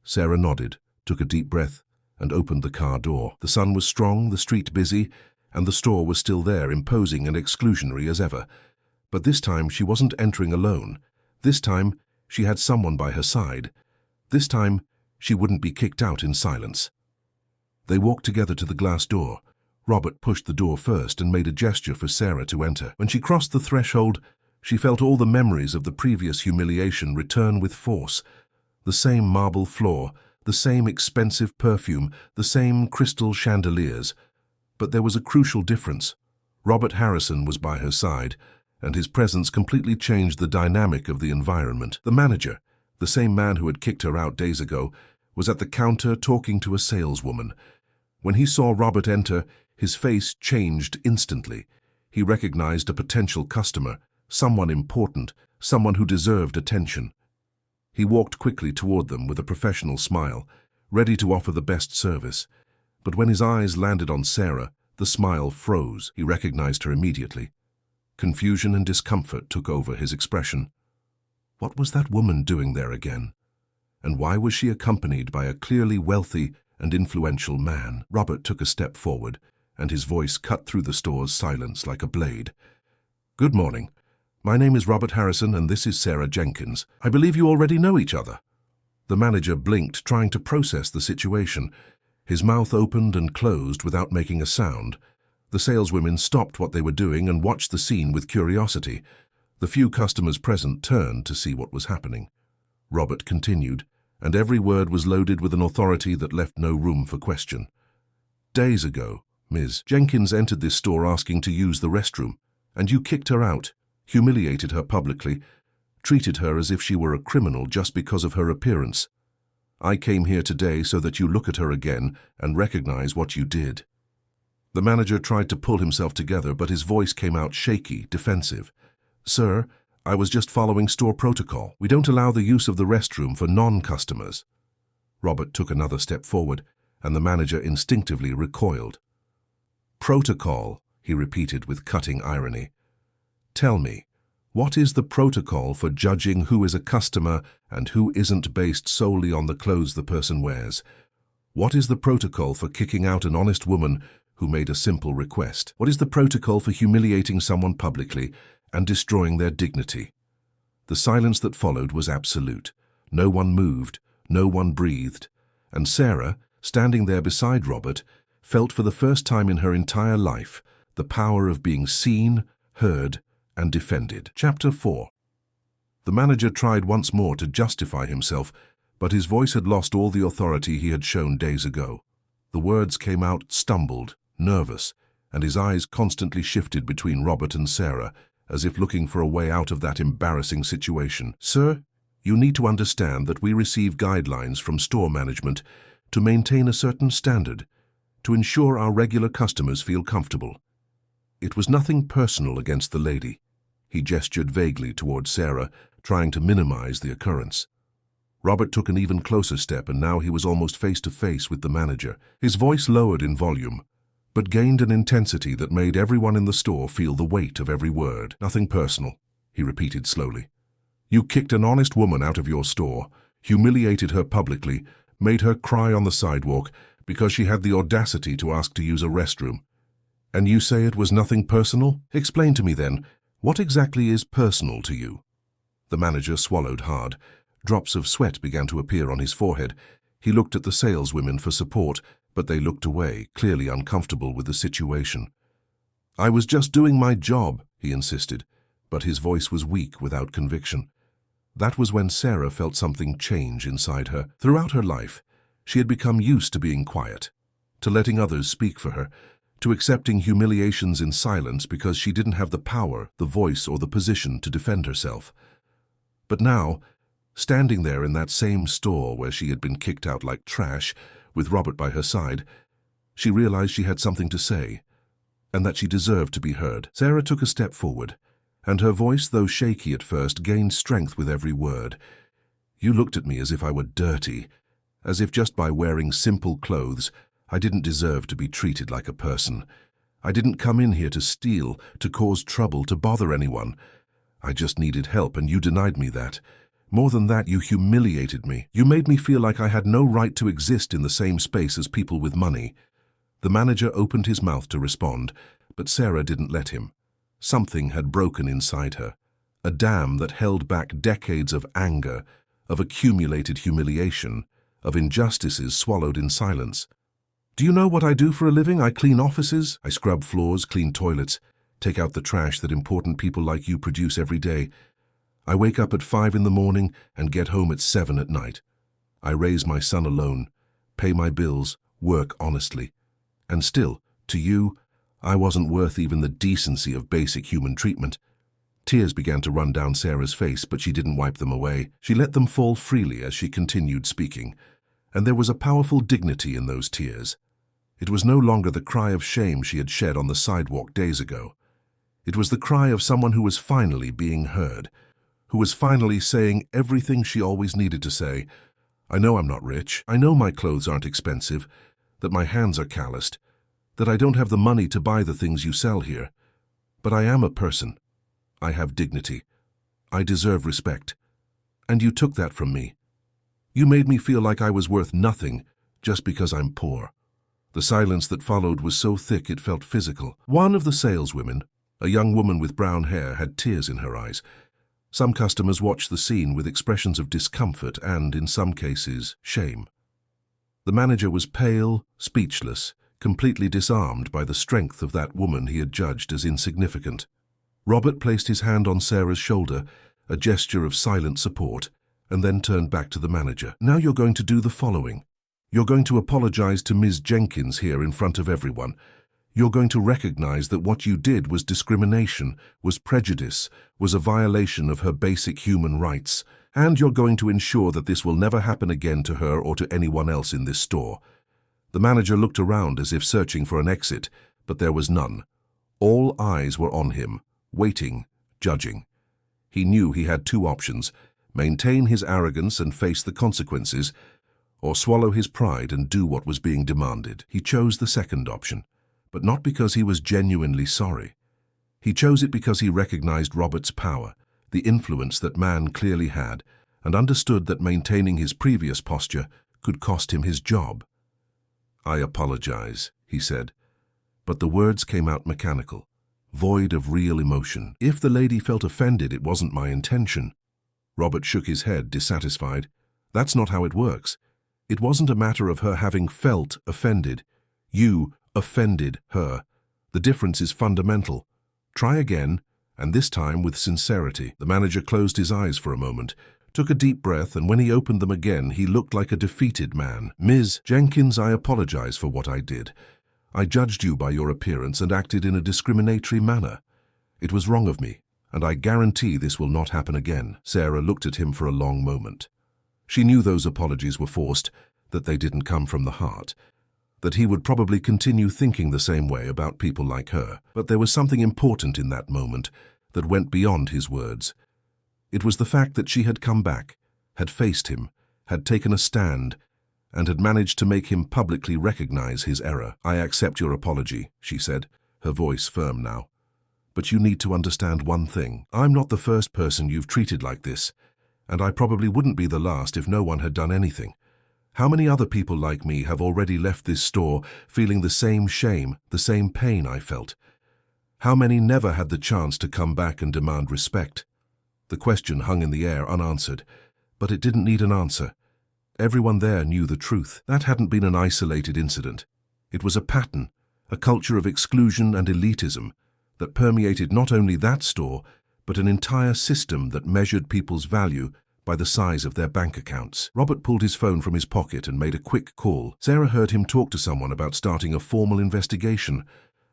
Sarah nodded, took a deep breath, and opened the car door. The sun was strong, the street busy, and the store was still there, imposing and exclusionary as ever. But this time she wasn't entering alone. This time she had someone by her side. This time she wouldn't be kicked out in silence. They walked together to the glass door. Robert pushed the door first and made a gesture for Sarah to enter. When she crossed the threshold, she felt all the memories of the previous humiliation return with force. The same marble floor, the same expensive perfume, the same crystal chandeliers. But there was a crucial difference. Robert Harrison was by her side, and his presence completely changed the dynamic of the environment. The manager, the same man who had kicked her out days ago, was at the counter talking to a saleswoman. When he saw Robert enter, his face changed instantly. He recognized a potential customer, someone important, someone who deserved attention. He walked quickly toward them with a professional smile, ready to offer the best service. But when his eyes landed on Sarah, the smile froze. He recognized her immediately. Confusion and discomfort took over his expression. What was that woman doing there again? And why was she accompanied by a clearly wealthy and influential man? Robert took a step forward, and his voice cut through the store's silence like a blade. "Good morning. My name is Robert Harrison, and this is Sarah Jenkins. I believe you already know each other." The manager blinked, trying to process the situation. His mouth opened and closed without making a sound. The saleswomen stopped what they were doing and watched the scene with curiosity. The few customers present turned to see what was happening. Robert continued, and every word was loaded with an authority that left no room for question. "Days ago, Ms. Jenkins entered this store asking to use the restroom, and you kicked her out, humiliated her publicly, treated her as if she were a criminal just because of her appearance. I came here today so that you look at her again and recognize what you did." The manager tried to pull himself together, but his voice came out shaky, defensive. "Sir, I was just following store protocol. We don't allow the use of the restroom for non-customers." Robert took another step forward, and the manager instinctively recoiled. "Protocol," he repeated with cutting irony. "Tell me, what is the protocol for judging who is a customer and who isn't based solely on the clothes the person wears? What is the protocol for kicking out an honest woman who made a simple request? What is the protocol for humiliating someone publicly and destroying their dignity?" The silence that followed was absolute. No one moved, no one breathed, and Sarah, standing there beside Robert, felt for the first time in her entire life the power of being seen, heard, and defended. Chapter 4. The manager tried once more to justify himself, but his voice had lost all the authority he had shown days ago. The words came out stumbled, nervous, and his eyes constantly shifted between Robert and Sarah, as if looking for a way out of that embarrassing situation. "Sir, you need to understand that we receive guidelines from store management to maintain a certain standard, to ensure our regular customers feel comfortable. It was nothing personal against the lady." He gestured vaguely toward Sarah, trying to minimize the occurrence. Robert took an even closer step, and now he was almost face to face with the manager. His voice lowered in volume, but gained an intensity that made everyone in the store feel the weight of every word. "Nothing personal," he repeated slowly. "You kicked an honest woman out of your store, humiliated her publicly, made her cry on the sidewalk because she had the audacity to ask to use a restroom. And you say it was nothing personal? Explain to me then, what exactly is personal to you?" The manager swallowed hard. Drops of sweat began to appear on his forehead. He looked at the saleswomen for support, but they looked away, clearly uncomfortable with the situation. "I was just doing my job," he insisted. but his voice was weak without conviction. That was when Sarah felt something change inside her. Throughout her life, she had become used to being quiet, to letting others speak for her, to accepting humiliations in silence because she didn't have the power, the voice, or the position to defend herself. But now, standing there in that same store where she had been kicked out like trash, with Robert by her side, she realized she had something to say, and that she deserved to be heard. Sarah took a step forward, and her voice, though shaky at first, gained strength with every word. "You looked at me as if I were dirty, as if just by wearing simple clothes, I didn't deserve to be treated like a person. I didn't come in here to steal, to cause trouble, to bother anyone. I just needed help, and you denied me that. More than that, you humiliated me. You made me feel like I had no right to exist in the same space as people with money." The manager opened his mouth to respond, but Sarah didn't let him. Something had broken inside her, a dam that held back decades of anger, of accumulated humiliation, of injustices swallowed in silence. "Do you know what I do for a living? I clean offices, I scrub floors, clean toilets, take out the trash that important people like you produce every day. I wake up at 5 in the morning and get home at 7 at night. I raise my son alone, pay my bills, work honestly. And still, to you, I wasn't worth even the decency of basic human treatment." Tears began to run down Sarah's face, but she didn't wipe them away. She let them fall freely as she continued speaking, and there was a powerful dignity in those tears. It was no longer the cry of shame she had shed on the sidewalk days ago. It was the cry of someone who was finally being heard, who was finally saying everything she always needed to say. "I know I'm not rich. I know my clothes aren't expensive, that my hands are calloused, that I don't have the money to buy the things you sell here. But I am a person. I have dignity. I deserve respect. And you took that from me. You made me feel like I was worth nothing just because I'm poor." The silence that followed was so thick it felt physical. One of the saleswomen, a young woman with brown hair, had tears in her eyes. Some customers watched the scene with expressions of discomfort and, in some cases, shame. The manager was pale, speechless, completely disarmed by the strength of that woman he had judged as insignificant. Robert placed his hand on Sarah's shoulder, a gesture of silent support, and then turned back to the manager. "Now you're going to do the following. You're going to apologize to Ms. Jenkins here in front of everyone. You're going to recognize that what you did was discrimination, was prejudice, was a violation of her basic human rights, and you're going to ensure that this will never happen again to her or to anyone else in this store." The manager looked around as if searching for an exit, but there was none. All eyes were on him, waiting, judging. He knew he had two options: maintain his arrogance and face the consequences, or swallow his pride and do what was being demanded. He chose the second option, but not because he was genuinely sorry. He chose it because he recognized Robert's power, the influence that man clearly had, and understood that maintaining his previous posture could cost him his job. "I apologize," he said, but the words came out mechanical, void of real emotion. "If the lady felt offended, it wasn't my intention." Robert shook his head, dissatisfied. "That's not how it works. It wasn't a matter of her having felt offended. You offended her. The difference is fundamental. Try again, and this time with sincerity." The manager closed his eyes for a moment, took a deep breath, and when he opened them again, he looked like a defeated man. "Ms. Jenkins, I apologize for what I did. I judged you by your appearance and acted in a discriminatory manner. It was wrong of me, and I guarantee this will not happen again." Sarah looked at him for a long moment. She knew those apologies were forced, that they didn't come from the heart, that he would probably continue thinking the same way about people like her. But there was something important in that moment that went beyond his words. It was the fact that she had come back, had faced him, had taken a stand, and had managed to make him publicly recognize his error. "I accept your apology," she said, her voice firm now. "But you need to understand one thing. I'm not the first person you've treated like this, and I probably wouldn't be the last if no one had done anything. How many other people like me have already left this store feeling the same shame, the same pain I felt? How many never had the chance to come back and demand respect?" The question hung in the air unanswered, but it didn't need an answer. Everyone there knew the truth. That hadn't been an isolated incident. It was a pattern, a culture of exclusion and elitism that permeated not only that store, but an entire system that measured people's value by the size of their bank accounts. Robert pulled his phone from his pocket and made a quick call. Sarah heard him talk to someone about starting a formal investigation,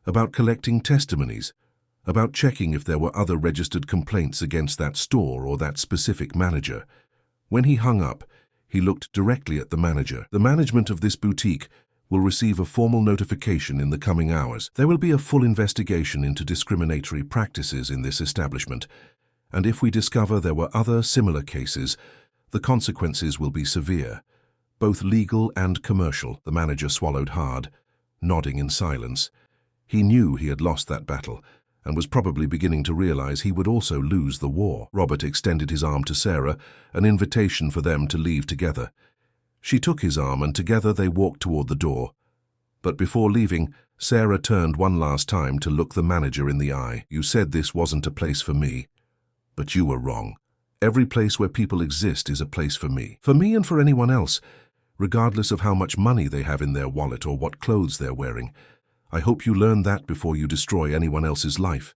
about collecting testimonies, about checking if there were other registered complaints against that store or that specific manager. When he hung up, he looked directly at the manager. The management of this boutique will receive a formal notification in the coming hours. There will be a full investigation into discriminatory practices in this establishment, and if we discover there were other similar cases, the consequences will be severe, both legal and commercial. The manager swallowed hard, nodding in silence. He knew he had lost that battle, and was probably beginning to realize he would also lose the war. Robert extended his arm to Sarah, an invitation for them to leave together. She took his arm, and together they walked toward the door. But before leaving, Sarah turned one last time to look the manager in the eye. "You said this wasn't a place for me, but you were wrong. Every place where people exist is a place for me. For me and for anyone else, regardless of how much money they have in their wallet or what clothes they're wearing. I hope you learn that before you destroy anyone else's life."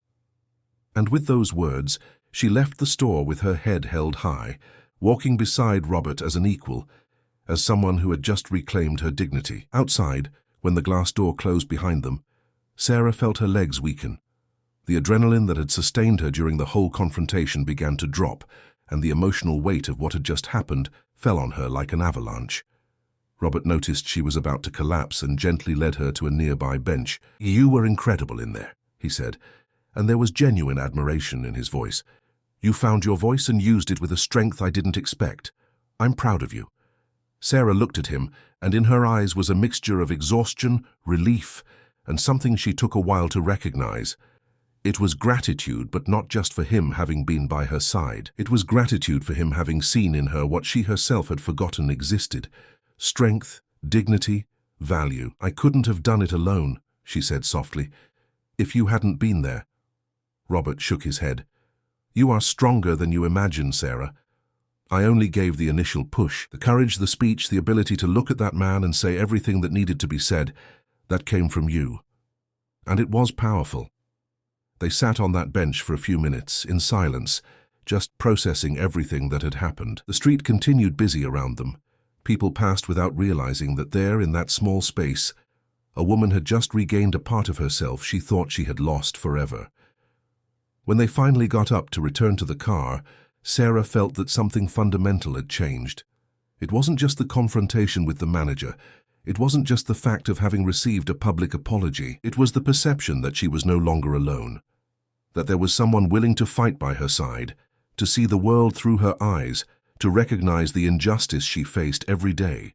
And with those words, she left the store with her head held high, walking beside Robert as an equal, as someone who had just reclaimed her dignity. Outside, when the glass door closed behind them, Sarah felt her legs weaken. The adrenaline that had sustained her during the whole confrontation began to drop, and the emotional weight of what had just happened fell on her like an avalanche. Robert noticed she was about to collapse and gently led her to a nearby bench. "You were incredible in there," he said, and there was genuine admiration in his voice. "You found your voice and used it with a strength I didn't expect. I'm proud of you." Sarah looked at him, and in her eyes was a mixture of exhaustion, relief, and something she took a while to recognize. It was gratitude, but not just for him having been by her side. It was gratitude for him having seen in her what she herself had forgotten existed: strength, dignity, value. "I couldn't have done it alone," she said softly, "if you hadn't been there." Robert shook his head. "You are stronger than you imagine, Sarah. I only gave the initial push. The courage, the speech, the ability to look at that man and say everything that needed to be said, that came from you. And it was powerful." They sat on that bench for a few minutes, in silence, just processing everything that had happened. The street continued busy around them. People passed without realizing that there, in that small space, a woman had just regained a part of herself she thought she had lost forever. When they finally got up to return to the car, Sarah felt that something fundamental had changed. It wasn't just the confrontation with the manager. It wasn't just the fact of having received a public apology. It was the perception that she was no longer alone, that there was someone willing to fight by her side, to see the world through her eyes, to recognize the injustice she faced every day.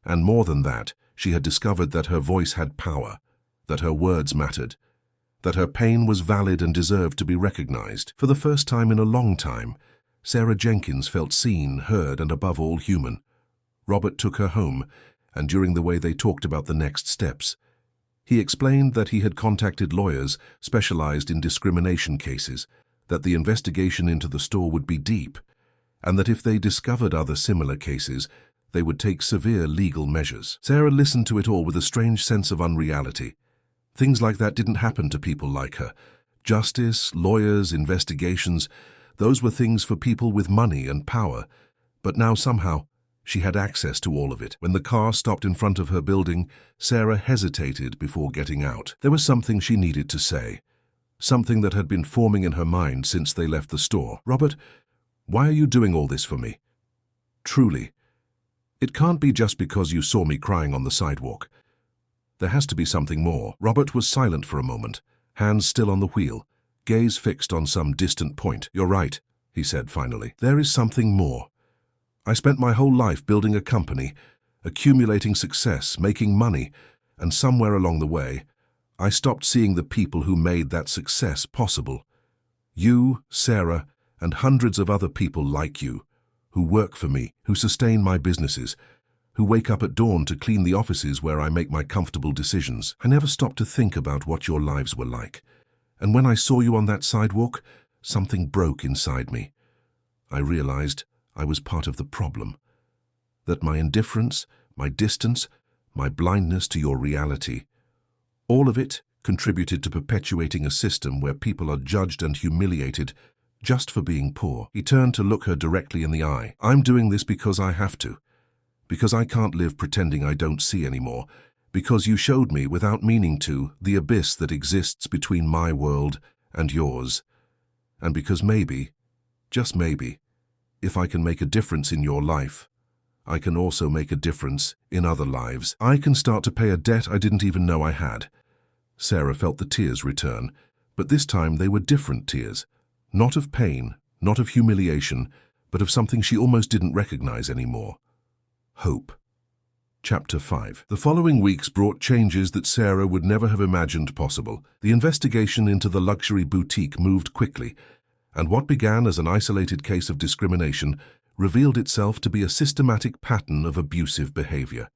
And more than that, she had discovered that her voice had power, that her words mattered, that her pain was valid and deserved to be recognized. For the first time in a long time, Sarah Jenkins felt seen, heard, and above all human. Robert took her home, and during the way they talked about the next steps, he explained that he had contacted lawyers specialized in discrimination cases, that the investigation into the store would be deep, and that if they discovered other similar cases, they would take severe legal measures. Sarah listened to it all with a strange sense of unreality. Things like that didn't happen to people like her. Justice, lawyers, investigations, those were things for people with money and power. But now somehow, she had access to all of it. When the car stopped in front of her building, Sarah hesitated before getting out. There was something she needed to say, something that had been forming in her mind since they left the store. "Robert, why are you doing all this for me? Truly. It can't be just because you saw me crying on the sidewalk. There has to be something more." Robert was silent for a moment, hands still on the wheel, gaze fixed on some distant point. "You're right," he said finally. "There is something more. I spent my whole life building a company, accumulating success, making money, and somewhere along the way, I stopped seeing the people who made that success possible. You, Sarah, and hundreds of other people like you, who work for me, who sustain my businesses, who wake up at dawn to clean the offices where I make my comfortable decisions. I never stopped to think about what your lives were like. And when I saw you on that sidewalk, something broke inside me. I realized I was part of the problem. That my indifference, my distance, my blindness to your reality, all of it contributed to perpetuating a system where people are judged and humiliated just for being poor. He turned to look her directly in the eye. I'm doing this because I have to. Because I can't live pretending I don't see anymore. Because you showed me, without meaning to, the abyss that exists between my world and yours. And because maybe, just maybe, if I can make a difference in your life, I can also make a difference in other lives. I can start to pay a debt I didn't even know I had. Sarah felt the tears return, but this time they were different tears. Not of pain, not of humiliation, but of something she almost didn't recognize anymore. Hope. Chapter 5. The following weeks brought changes that Sarah would never have imagined possible. The investigation into the luxury boutique moved quickly, and what began as an isolated case of discrimination revealed itself to be a systematic pattern of abusive behavior.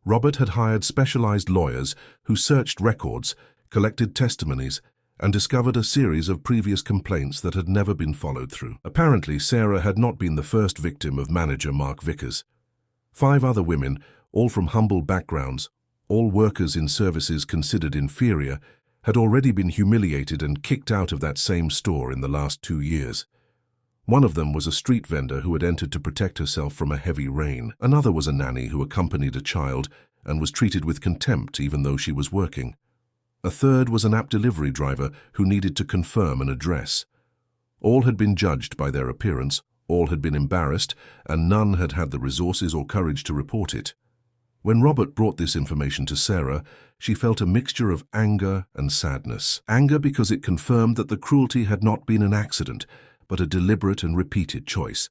Robert had hired specialized lawyers who searched records, collected testimonies, and discovered a series of previous complaints that had never been followed through. Apparently, Sarah had not been the first victim of manager Mark Vickers. 5 other women, all from humble backgrounds, all workers in services considered inferior, had already been humiliated and kicked out of that same store in the last 2 years. One of them was a street vendor who had entered to protect herself from a heavy rain. Another was a nanny who accompanied a child and was treated with contempt even though she was working. A third was an app delivery driver who needed to confirm an address. All had been judged by their appearance, all had been embarrassed, and none had had the resources or courage to report it. When Robert brought this information to Sarah, she felt a mixture of anger and sadness. Anger because it confirmed that the cruelty had not been an accident, but a deliberate and repeated choice.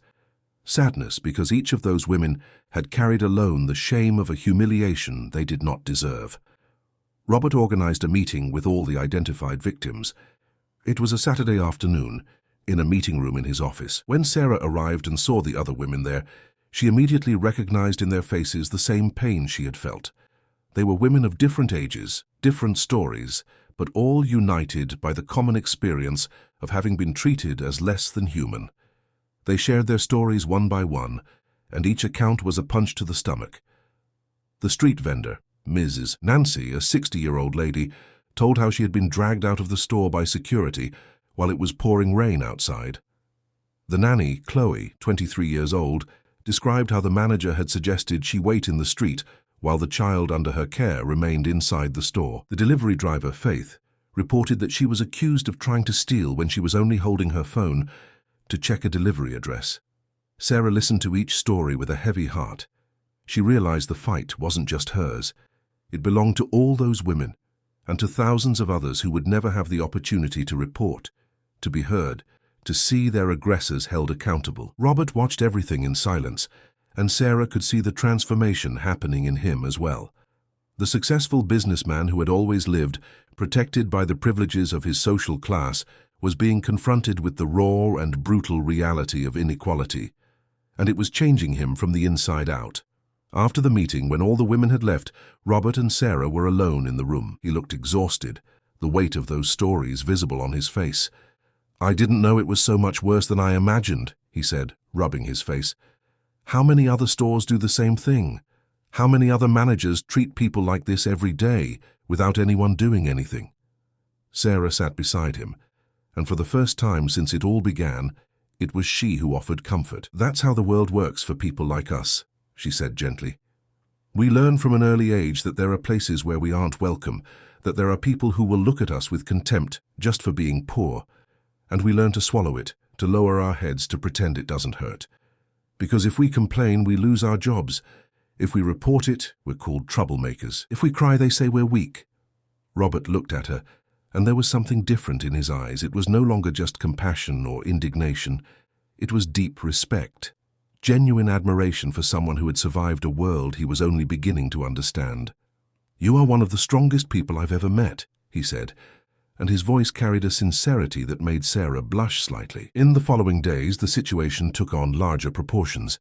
Sadness because each of those women had carried alone the shame of a humiliation they did not deserve. Robert organized a meeting with all the identified victims. It was a Saturday afternoon, in a meeting room in his office. When Sarah arrived and saw the other women there, she immediately recognized in their faces the same pain she had felt. They were women of different ages, different stories, but all united by the common experience of having been treated as less than human. They shared their stories one by one, and each account was a punch to the stomach. The street vendor, Mrs. Nancy, a 60-year-old lady, told how she had been dragged out of the store by security while it was pouring rain outside. The nanny, Chloe, 23 years old, described how the manager had suggested she wait in the street while the child under her care remained inside the store. The delivery driver, Faith, reported that she was accused of trying to steal when she was only holding her phone to check a delivery address. Sarah listened to each story with a heavy heart. She realized the fight wasn't just hers. It belonged to all those women and to thousands of others who would never have the opportunity to report, to be heard, to see their aggressors held accountable. Robert watched everything in silence, and Sarah could see the transformation happening in him as well. The successful businessman who had always lived, protected by the privileges of his social class, was being confronted with the raw and brutal reality of inequality, and it was changing him from the inside out. After the meeting, when all the women had left, Robert and Sarah were alone in the room. He looked exhausted, the weight of those stories visible on his face. "I didn't know it was so much worse than I imagined," he said, rubbing his face. "How many other stores do the same thing? How many other managers treat people like this every day without anyone doing anything?" Sarah sat beside him, and for the first time since it all began, it was she who offered comfort. "That's how the world works for people like us," she said gently. "We learn from an early age that there are places where we aren't welcome, that there are people who will look at us with contempt just for being poor, and we learn to swallow it, to lower our heads, to pretend it doesn't hurt. Because if we complain, we lose our jobs. If we report it, we're called troublemakers. If we cry, they say we're weak." Robert looked at her, and there was something different in his eyes. It was no longer just compassion or indignation. It was deep respect, genuine admiration for someone who had survived a world he was only beginning to understand. "You are one of the strongest people I've ever met," he said, and his voice carried a sincerity that made Sarah blush slightly. In the following days, the situation took on larger proportions.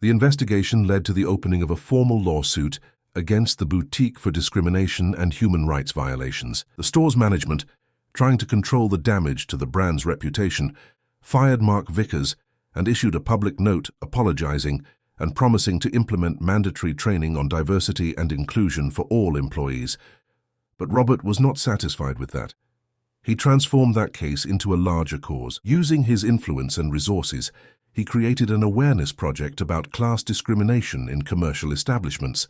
The investigation led to the opening of a formal lawsuit against the boutique for discrimination and human rights violations. The store's management, trying to control the damage to the brand's reputation, fired Mark Vickers and issued a public note apologizing and promising to implement mandatory training on diversity and inclusion for all employees. But Robert was not satisfied with that. He transformed that case into a larger cause. Using his influence and resources, he created an awareness project about class discrimination in commercial establishments.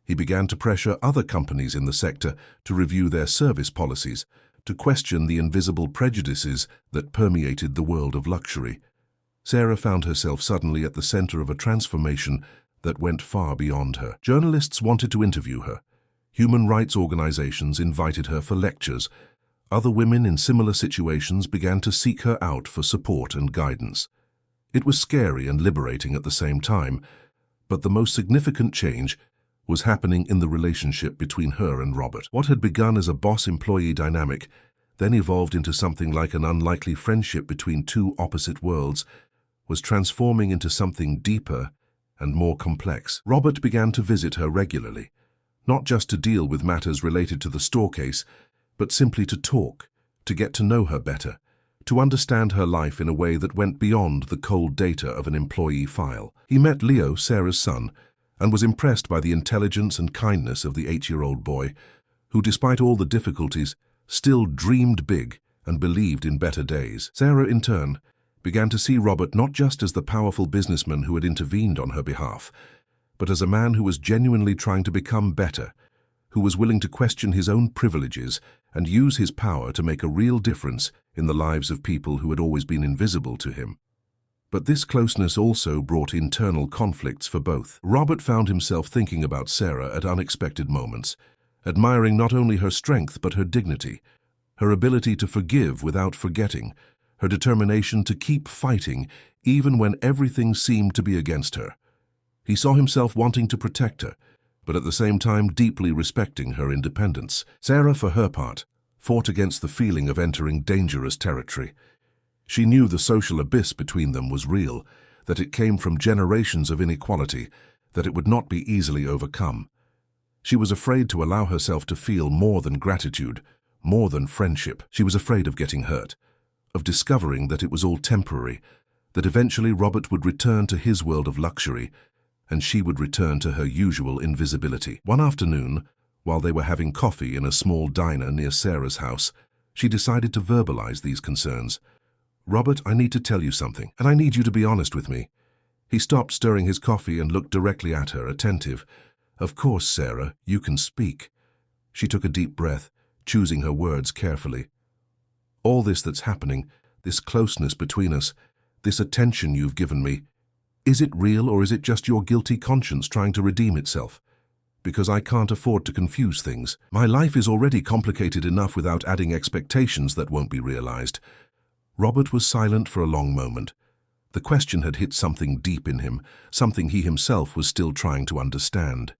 He began to pressure other companies in the sector to review their service policies, to question the invisible prejudices that permeated the world of luxury. Sarah found herself suddenly at the center of a transformation that went far beyond her. Journalists wanted to interview her. Human rights organizations invited her for lectures. Other women in similar situations began to seek her out for support and guidance. It was scary and liberating at the same time, but the most significant change was happening in the relationship between her and Robert. What had begun as a boss-employee dynamic then evolved into something like an unlikely friendship between two opposite worlds was transforming into something deeper and more complex. Robert began to visit her regularly, not just to deal with matters related to the store case, but simply to talk, to get to know her better, to understand her life in a way that went beyond the cold data of an employee file. He met Leo, Sarah's son, and was impressed by the intelligence and kindness of the 8-year-old boy, who, despite all the difficulties, still dreamed big and believed in better days. Sarah, in turn, began to see Robert not just as the powerful businessman who had intervened on her behalf, but as a man who was genuinely trying to become better, who was willing to question his own privileges and use his power to make a real difference in the lives of people who had always been invisible to him. But this closeness also brought internal conflicts for both. Robert found himself thinking about Sarah at unexpected moments, admiring not only her strength but her dignity, her ability to forgive without forgetting, her determination to keep fighting even when everything seemed to be against her. He saw himself wanting to protect her, but at the same time deeply respecting her independence. Sarah, for her part, fought against the feeling of entering dangerous territory. She knew the social abyss between them was real, that it came from generations of inequality, that it would not be easily overcome. She was afraid to allow herself to feel more than gratitude, more than friendship. She was afraid of getting hurt, of discovering that it was all temporary, that eventually Robert would return to his world of luxury, and she would return to her usual invisibility. One afternoon, while they were having coffee in a small diner near Sarah's house, she decided to verbalize these concerns. "Robert, I need to tell you something, and I need you to be honest with me." He stopped stirring his coffee and looked directly at her, attentive. "Of course, Sarah, you can speak." She took a deep breath, choosing her words carefully. "All this that's happening, this closeness between us, this attention you've given me, is it real or is it just your guilty conscience trying to redeem itself? Because I can't afford to confuse things. My life is already complicated enough without adding expectations that won't be realized." Robert was silent for a long moment. The question had hit something deep in him, something he himself was still trying to understand.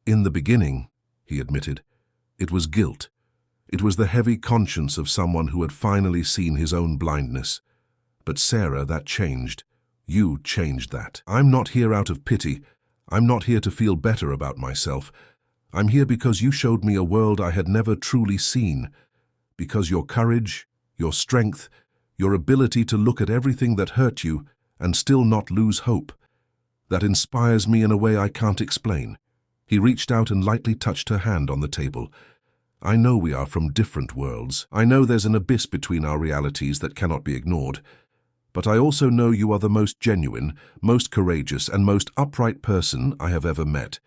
"In the beginning," he admitted, "it was guilt. It was the heavy conscience of someone who had finally seen his own blindness. But Sarah, that changed. You changed that. I'm not here out of pity. I'm not here to feel better about myself. I'm here because you showed me a world I had never truly seen. Because your courage, your strength, your ability to look at everything that hurt you and still not lose hope, that inspires me in a way I can't explain." He reached out and lightly touched her hand on the table. "I know we are from different worlds. I know there's an abyss between our realities that cannot be ignored. But I also know you are the most genuine, most courageous, and most upright person I have ever met.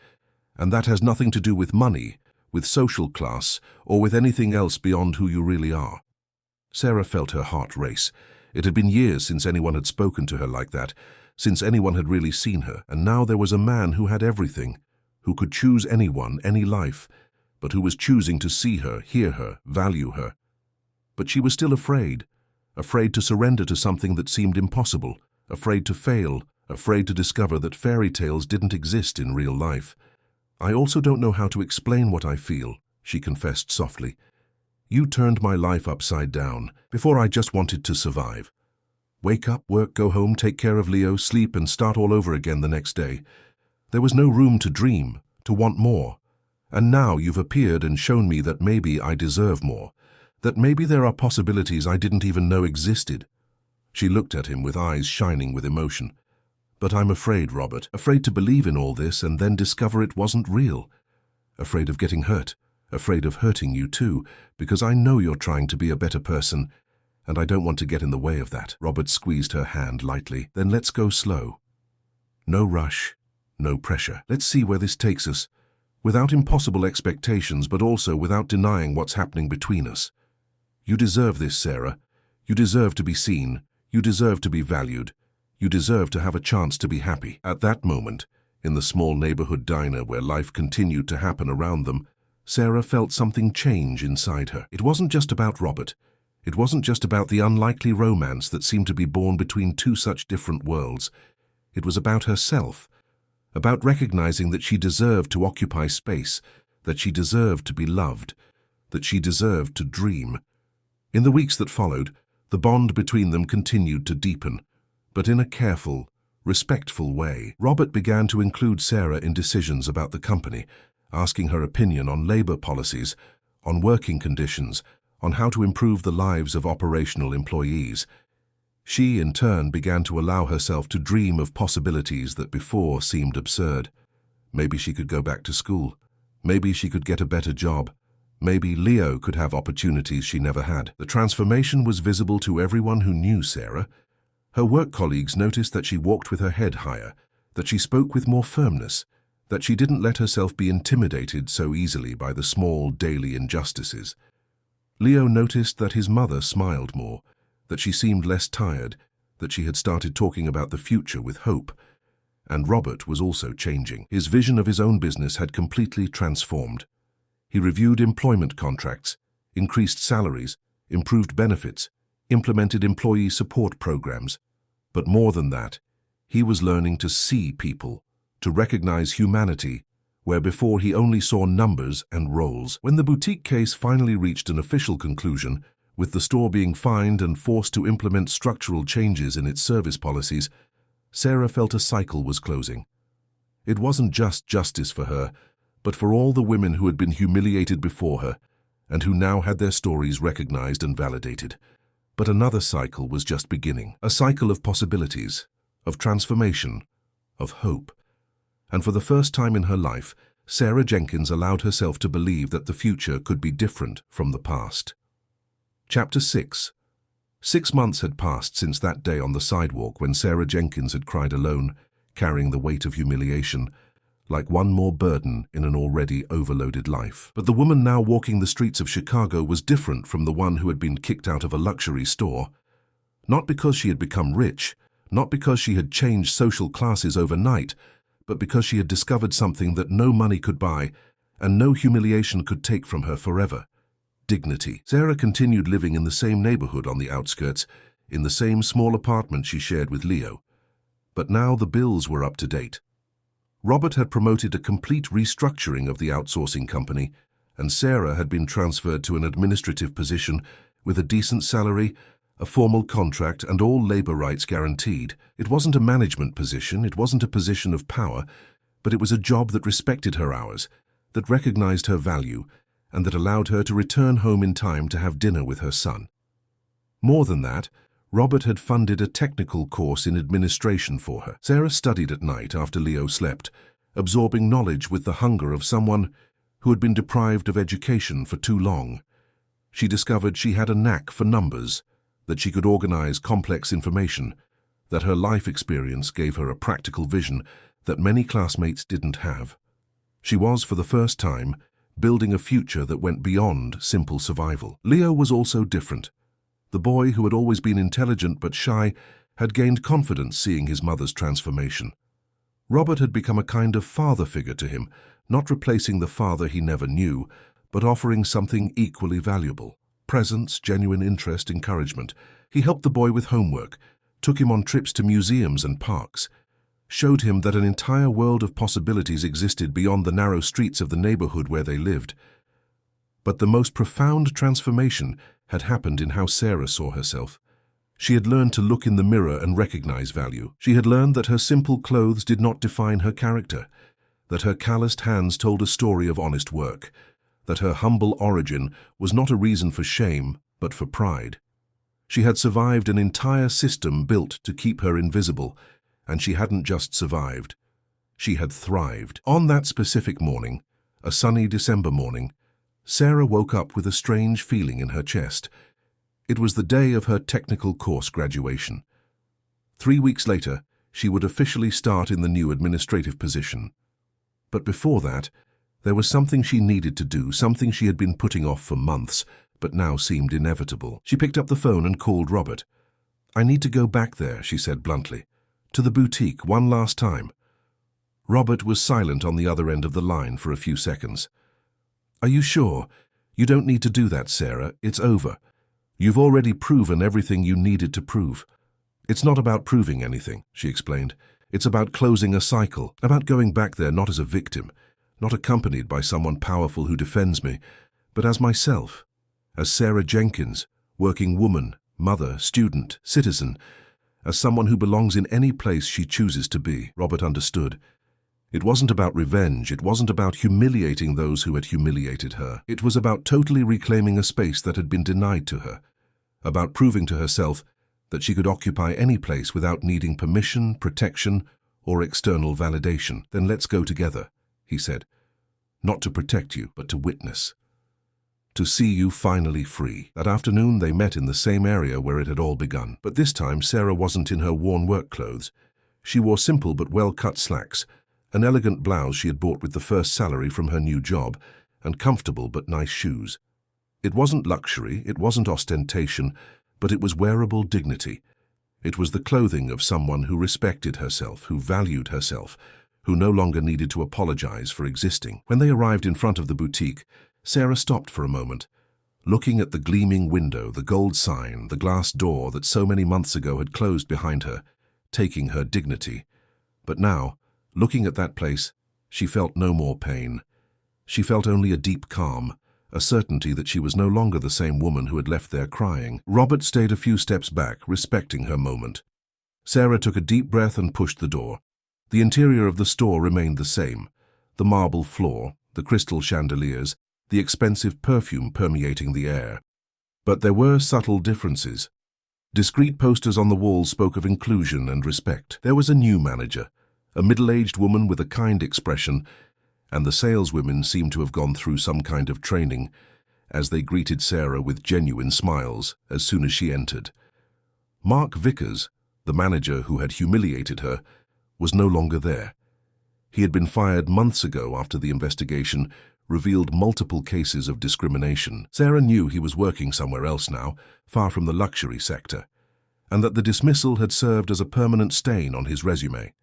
And that has nothing to do with money, with social class, or with anything else beyond who you really are." Sarah felt her heart race. It had been years since anyone had spoken to her like that, since anyone had really seen her, and now there was a man who had everything, who could choose anyone, any life, but who was choosing to see her, hear her, value her. But she was still afraid to surrender to something that seemed impossible, afraid to fail, afraid to discover that fairy tales didn't exist in real life. "I also don't know how to explain what I feel," she confessed softly. "You turned my life upside down. Before I just wanted to survive. Wake up, work, go home, take care of Leo, sleep, and start all over again the next day. There was no room to dream, to want more. And now you've appeared and shown me that maybe I deserve more, that maybe there are possibilities I didn't even know existed." She looked at him with eyes shining with emotion. "But I'm afraid, Robert, afraid to believe in all this and then discover it wasn't real. Afraid of getting hurt, Afraid of hurting you too, because I know you're trying to be a better person, and I don't want to get in the way of that." Robert squeezed her hand lightly. "Then let's go slow. No rush, no pressure. Let's see where this takes us, without impossible expectations, but also without denying what's happening between us. You deserve this, Sarah. You deserve to be seen. You deserve to be valued. You deserve to have a chance to be happy." At that moment, in the small neighborhood diner where life continued to happen around them, Sarah felt something change inside her. It wasn't just about Robert. It wasn't just about the unlikely romance that seemed to be born between two such different worlds. It was about herself, about recognizing that she deserved to occupy space, that she deserved to be loved, that she deserved to dream. In the weeks that followed, the bond between them continued to deepen, but in a careful, respectful way. Robert began to include Sarah in decisions about the company, asking her opinion on labor policies, on working conditions, on how to improve the lives of operational employees. She, in turn, began to allow herself to dream of possibilities that before seemed absurd. Maybe she could go back to school. Maybe she could get a better job. Maybe Leo could have opportunities she never had. The transformation was visible to everyone who knew Sarah. Her work colleagues noticed that she walked with her head higher, that she spoke with more firmness, that she didn't let herself be intimidated so easily by the small daily injustices. Leo noticed that his mother smiled more, that she seemed less tired, that she had started talking about the future with hope. And Robert was also changing. His vision of his own business had completely transformed. He reviewed employment contracts, increased salaries, improved benefits, implemented employee support programs. But more than that, he was learning to see people, to recognize humanity, where before he only saw numbers and roles. When the boutique case finally reached an official conclusion, with the store being fined and forced to implement structural changes in its service policies, Sarah felt a cycle was closing. It wasn't just justice for her, but for all the women who had been humiliated before her, and who now had their stories recognized and validated. But another cycle was just beginning, a cycle of possibilities, of transformation, of hope. And for the first time in her life, Sarah Jenkins allowed herself to believe that the future could be different from the past. Chapter 6. 6 months had passed since that day on the sidewalk when Sarah Jenkins had cried alone, carrying the weight of humiliation, like one more burden in an already overloaded life. But the woman now walking the streets of Chicago was different from the one who had been kicked out of a luxury store. Not because she had become rich, not because she had changed social classes overnight, but because she had discovered something that no money could buy and no humiliation could take from her forever: dignity. Sarah continued living in the same neighborhood on the outskirts, in the same small apartment she shared with Leo. But now the bills were up to date. Robert had promoted a complete restructuring of the outsourcing company, and Sarah had been transferred to an administrative position with a decent salary, a formal contract, and all labor rights guaranteed. It wasn't a management position, it wasn't a position of power, but it was a job that respected her hours, that recognized her value, and that allowed her to return home in time to have dinner with her son. More than that, Robert had funded a technical course in administration for her. Sarah studied at night after Leo slept, absorbing knowledge with the hunger of someone who had been deprived of education for too long. She discovered she had a knack for numbers, that she could organize complex information, that her life experience gave her a practical vision that many classmates didn't have. She was, for the first time, building a future that went beyond simple survival. Leo was also different. The boy, who had always been intelligent but shy, had gained confidence seeing his mother's transformation. Robert had become a kind of father figure to him, not replacing the father he never knew, but offering something equally valuable: presence, genuine interest, encouragement. He helped the boy with homework, took him on trips to museums and parks, showed him that an entire world of possibilities existed beyond the narrow streets of the neighborhood where they lived. But the most profound transformation had happened in how Sarah saw herself. She had learned to look in the mirror and recognize value. She had learned that her simple clothes did not define her character, that her calloused hands told a story of honest work, that her humble origin was not a reason for shame, but for pride. She had survived an entire system built to keep her invisible, and she hadn't just survived. She had thrived. On that specific morning, a sunny December morning, Sarah woke up with a strange feeling in her chest. It was the day of her technical course graduation. 3 weeks later, she would officially start in the new administrative position. But before that, there was something she needed to do, something she had been putting off for months, but now seemed inevitable. She picked up the phone and called Robert. "I need to go back there," she said bluntly. "To the boutique, one last time." Robert was silent on the other end of the line for a few seconds. "Are you sure? You don't need to do that, Sarah. It's over. You've already proven everything you needed to prove." "It's not about proving anything," she explained. "It's about closing a cycle, about going back there not as a victim, not accompanied by someone powerful who defends me, but as myself, as Sarah Jenkins, working woman, mother, student, citizen, as someone who belongs in any place she chooses to be." Robert understood. It wasn't about revenge, it wasn't about humiliating those who had humiliated her. It was about totally reclaiming a space that had been denied to her, about proving to herself that she could occupy any place without needing permission, protection, or external validation. "Then let's go together," he said. "Not to protect you, but to witness. To see you finally free." That afternoon they met in the same area where it had all begun. But this time Sarah wasn't in her worn work clothes. She wore simple but well-cut slacks, an elegant blouse she had bought with the first salary from her new job, and comfortable but nice shoes. It wasn't luxury, it wasn't ostentation, but it was wearable dignity. It was the clothing of someone who respected herself, who valued herself, who no longer needed to apologize for existing. When they arrived in front of the boutique, Sarah stopped for a moment, looking at the gleaming window, the gold sign, the glass door that so many months ago had closed behind her, taking her dignity. But now, looking at that place, she felt no more pain. She felt only a deep calm, a certainty that she was no longer the same woman who had left there crying. Robert stayed a few steps back, respecting her moment. Sarah took a deep breath and pushed the door. The interior of the store remained the same. The marble floor, the crystal chandeliers, the expensive perfume permeating the air. But there were subtle differences. Discreet posters on the walls spoke of inclusion and respect. There was a new manager, a middle-aged woman with a kind expression, and the saleswomen seemed to have gone through some kind of training, as they greeted Sarah with genuine smiles as soon as she entered. Mark Vickers, the manager who had humiliated her, was no longer there. He had been fired months ago after the investigation revealed multiple cases of discrimination. Sarah knew he was working somewhere else now, far from the luxury sector, and that the dismissal had served as a permanent stain on his resume.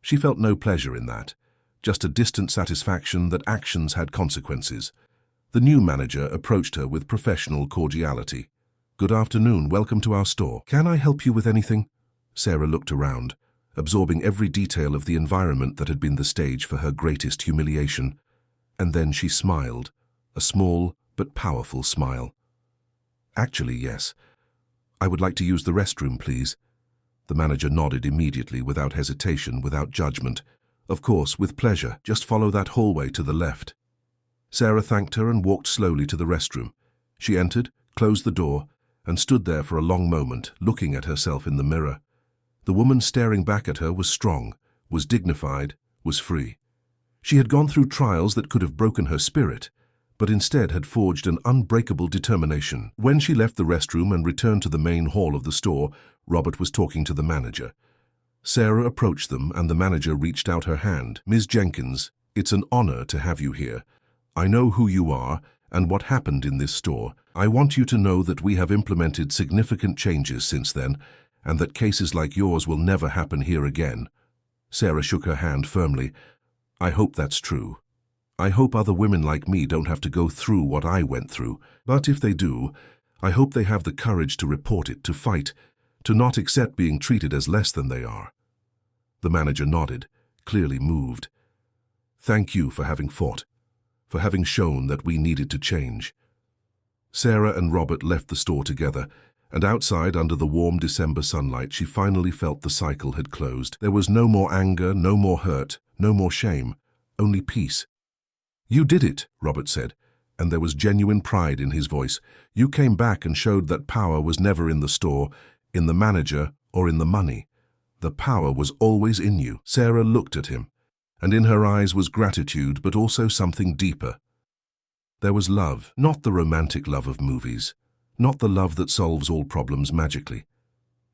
She felt no pleasure in that, just a distant satisfaction that actions had consequences. The new manager approached her with professional cordiality. "Good afternoon, welcome to our store. Can I help you with anything?" Sarah looked around, absorbing every detail of the environment that had been the stage for her greatest humiliation. And then she smiled, a small but powerful smile. "Actually, yes. I would like to use the restroom, please." The manager nodded immediately, without hesitation, without judgment. "Of course, with pleasure. Just follow that hallway to the left." Sarah thanked her and walked slowly to the restroom. She entered, closed the door, and stood there for a long moment, looking at herself in the mirror. The woman staring back at her was strong, was dignified, was free. She had gone through trials that could have broken her spirit, but instead had forged an unbreakable determination. When she left the restroom and returned to the main hall of the store, Robert was talking to the manager. Sarah approached them, and the manager reached out her hand. "Ms. Jenkins, it's an honor to have you here. I know who you are and what happened in this store. I want you to know that we have implemented significant changes since then, and that cases like yours will never happen here again." Sarah shook her hand firmly. "I hope that's true. I hope other women like me don't have to go through what I went through. But if they do, I hope they have the courage to report it, to fight, to not accept being treated as less than they are." The manager nodded, clearly moved. "Thank you for having fought, for having shown that we needed to change." Sarah and Robert left the store together, and outside under the warm December sunlight she finally felt the cycle had closed. There was no more anger, no more hurt, no more shame, only peace. "You did it," Robert said, and there was genuine pride in his voice. "You came back and showed that power was never in the store, in the manager, or in the money. The power was always in you." Sarah looked at him, and in her eyes was gratitude, but also something deeper. There was love, not the romantic love of movies, not the love that solves all problems magically,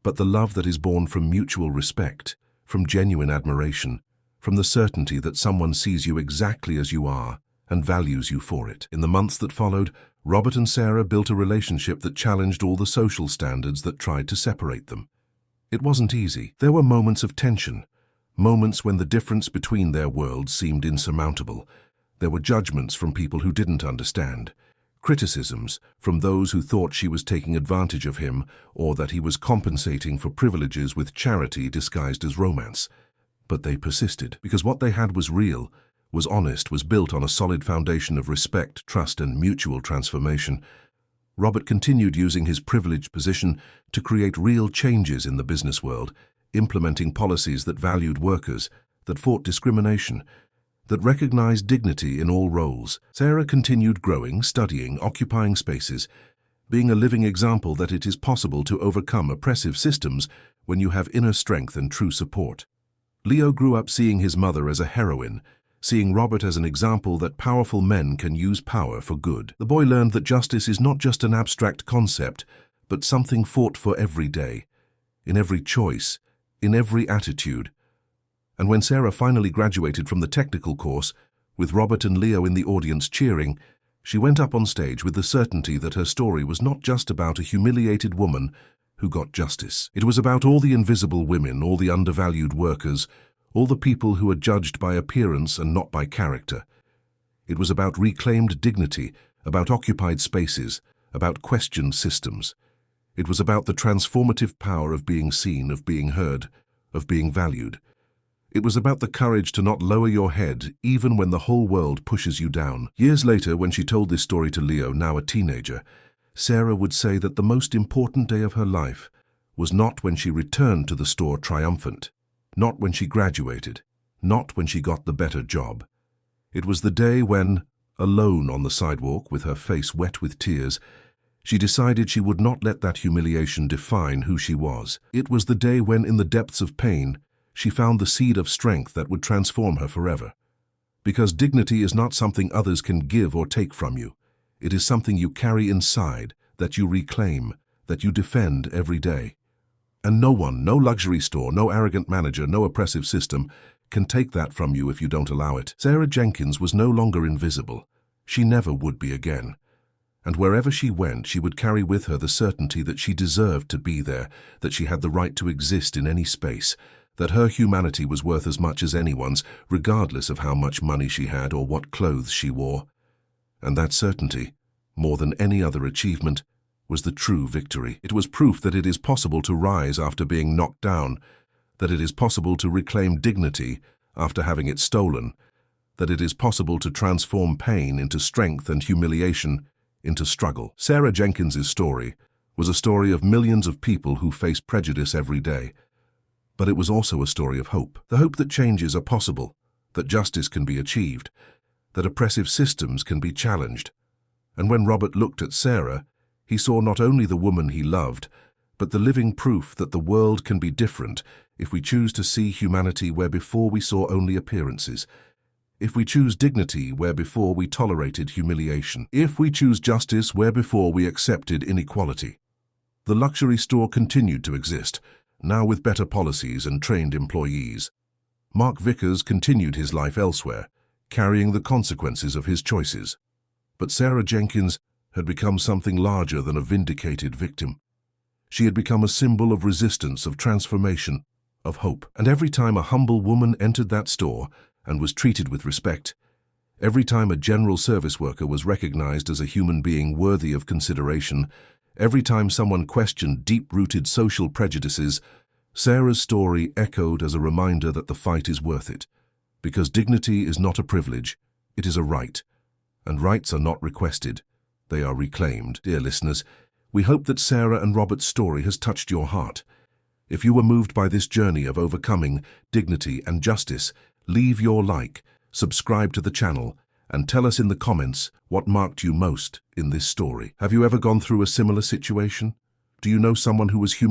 but the love that is born from mutual respect, from genuine admiration, from the certainty that someone sees you exactly as you are and values you for it. In the months that followed, Robert and Sarah built a relationship that challenged all the social standards that tried to separate them. It wasn't easy. There were moments of tension, moments when the difference between their worlds seemed insurmountable. There were judgments from people who didn't understand, criticisms from those who thought she was taking advantage of him or that he was compensating for privileges with charity disguised as romance. But they persisted, because what they had was real, was honest, was built on a solid foundation of respect, trust, and mutual transformation. Robert continued using his privileged position to create real changes in the business world, implementing policies that valued workers, that fought discrimination, that recognized dignity in all roles. Sarah continued growing, studying, occupying spaces, being a living example that it is possible to overcome oppressive systems when you have inner strength and true support. Leo grew up seeing his mother as a heroine, seeing Robert as an example that powerful men can use power for good. The boy learned that justice is not just an abstract concept, but something fought for every day, in every choice, in every attitude. And when Sarah finally graduated from the technical course, with Robert and Leo in the audience cheering, she went up on stage with the certainty that her story was not just about a humiliated woman who got justice. It was about all the invisible women, all the undervalued workers, all the people who are judged by appearance and not by character. It was about reclaimed dignity, about occupied spaces, about questioned systems. It was about the transformative power of being seen, of being heard, of being valued. It was about the courage to not lower your head even when the whole world pushes you down. Years later, when she told this story to Leo, now a teenager, Sarah would say that the most important day of her life was not when she returned to the store triumphant, not when she graduated, not when she got the better job. It was the day when, alone on the sidewalk with her face wet with tears, she decided she would not let that humiliation define who she was. It was the day when, in the depths of pain, she found the seed of strength that would transform her forever. Because dignity is not something others can give or take from you. It is something you carry inside, that you reclaim, that you defend every day. And no one, no luxury store, no arrogant manager, no oppressive system can take that from you if you don't allow it. Sarah Jenkins was no longer invisible. She never would be again. And wherever she went, she would carry with her the certainty that she deserved to be there, that she had the right to exist in any space, that her humanity was worth as much as anyone's, regardless of how much money she had or what clothes she wore. And that certainty, more than any other achievement, was the true victory. It was proof that it is possible to rise after being knocked down, that it is possible to reclaim dignity after having it stolen, that it is possible to transform pain into strength and humiliation into struggle. Sarah Jenkins's story was a story of millions of people who face prejudice every day, but it was also a story of hope. The hope that changes are possible, that justice can be achieved, that oppressive systems can be challenged. And when Robert looked at Sarah, he saw not only the woman he loved, but the living proof that the world can be different if we choose to see humanity where before we saw only appearances, if we choose dignity where before we tolerated humiliation, if we choose justice where before we accepted inequality. The luxury store continued to exist, now with better policies and trained employees. Mark Vickers continued his life elsewhere, carrying the consequences of his choices. But Sarah Jenkins had become something larger than a vindicated victim. She had become a symbol of resistance, of transformation, of hope. And every time a humble woman entered that store and was treated with respect, every time a general service worker was recognized as a human being worthy of consideration, every time someone questioned deep-rooted social prejudices, Sarah's story echoed as a reminder that the fight is worth it. Because dignity is not a privilege, it is a right. And rights are not requested, they are reclaimed. Dear listeners, we hope that Sarah and Robert's story has touched your heart. If you were moved by this journey of overcoming dignity and justice, leave your like, subscribe to the channel, and tell us in the comments what marked you most in this story. Have you ever gone through a similar situation? Do you know someone who was humiliated?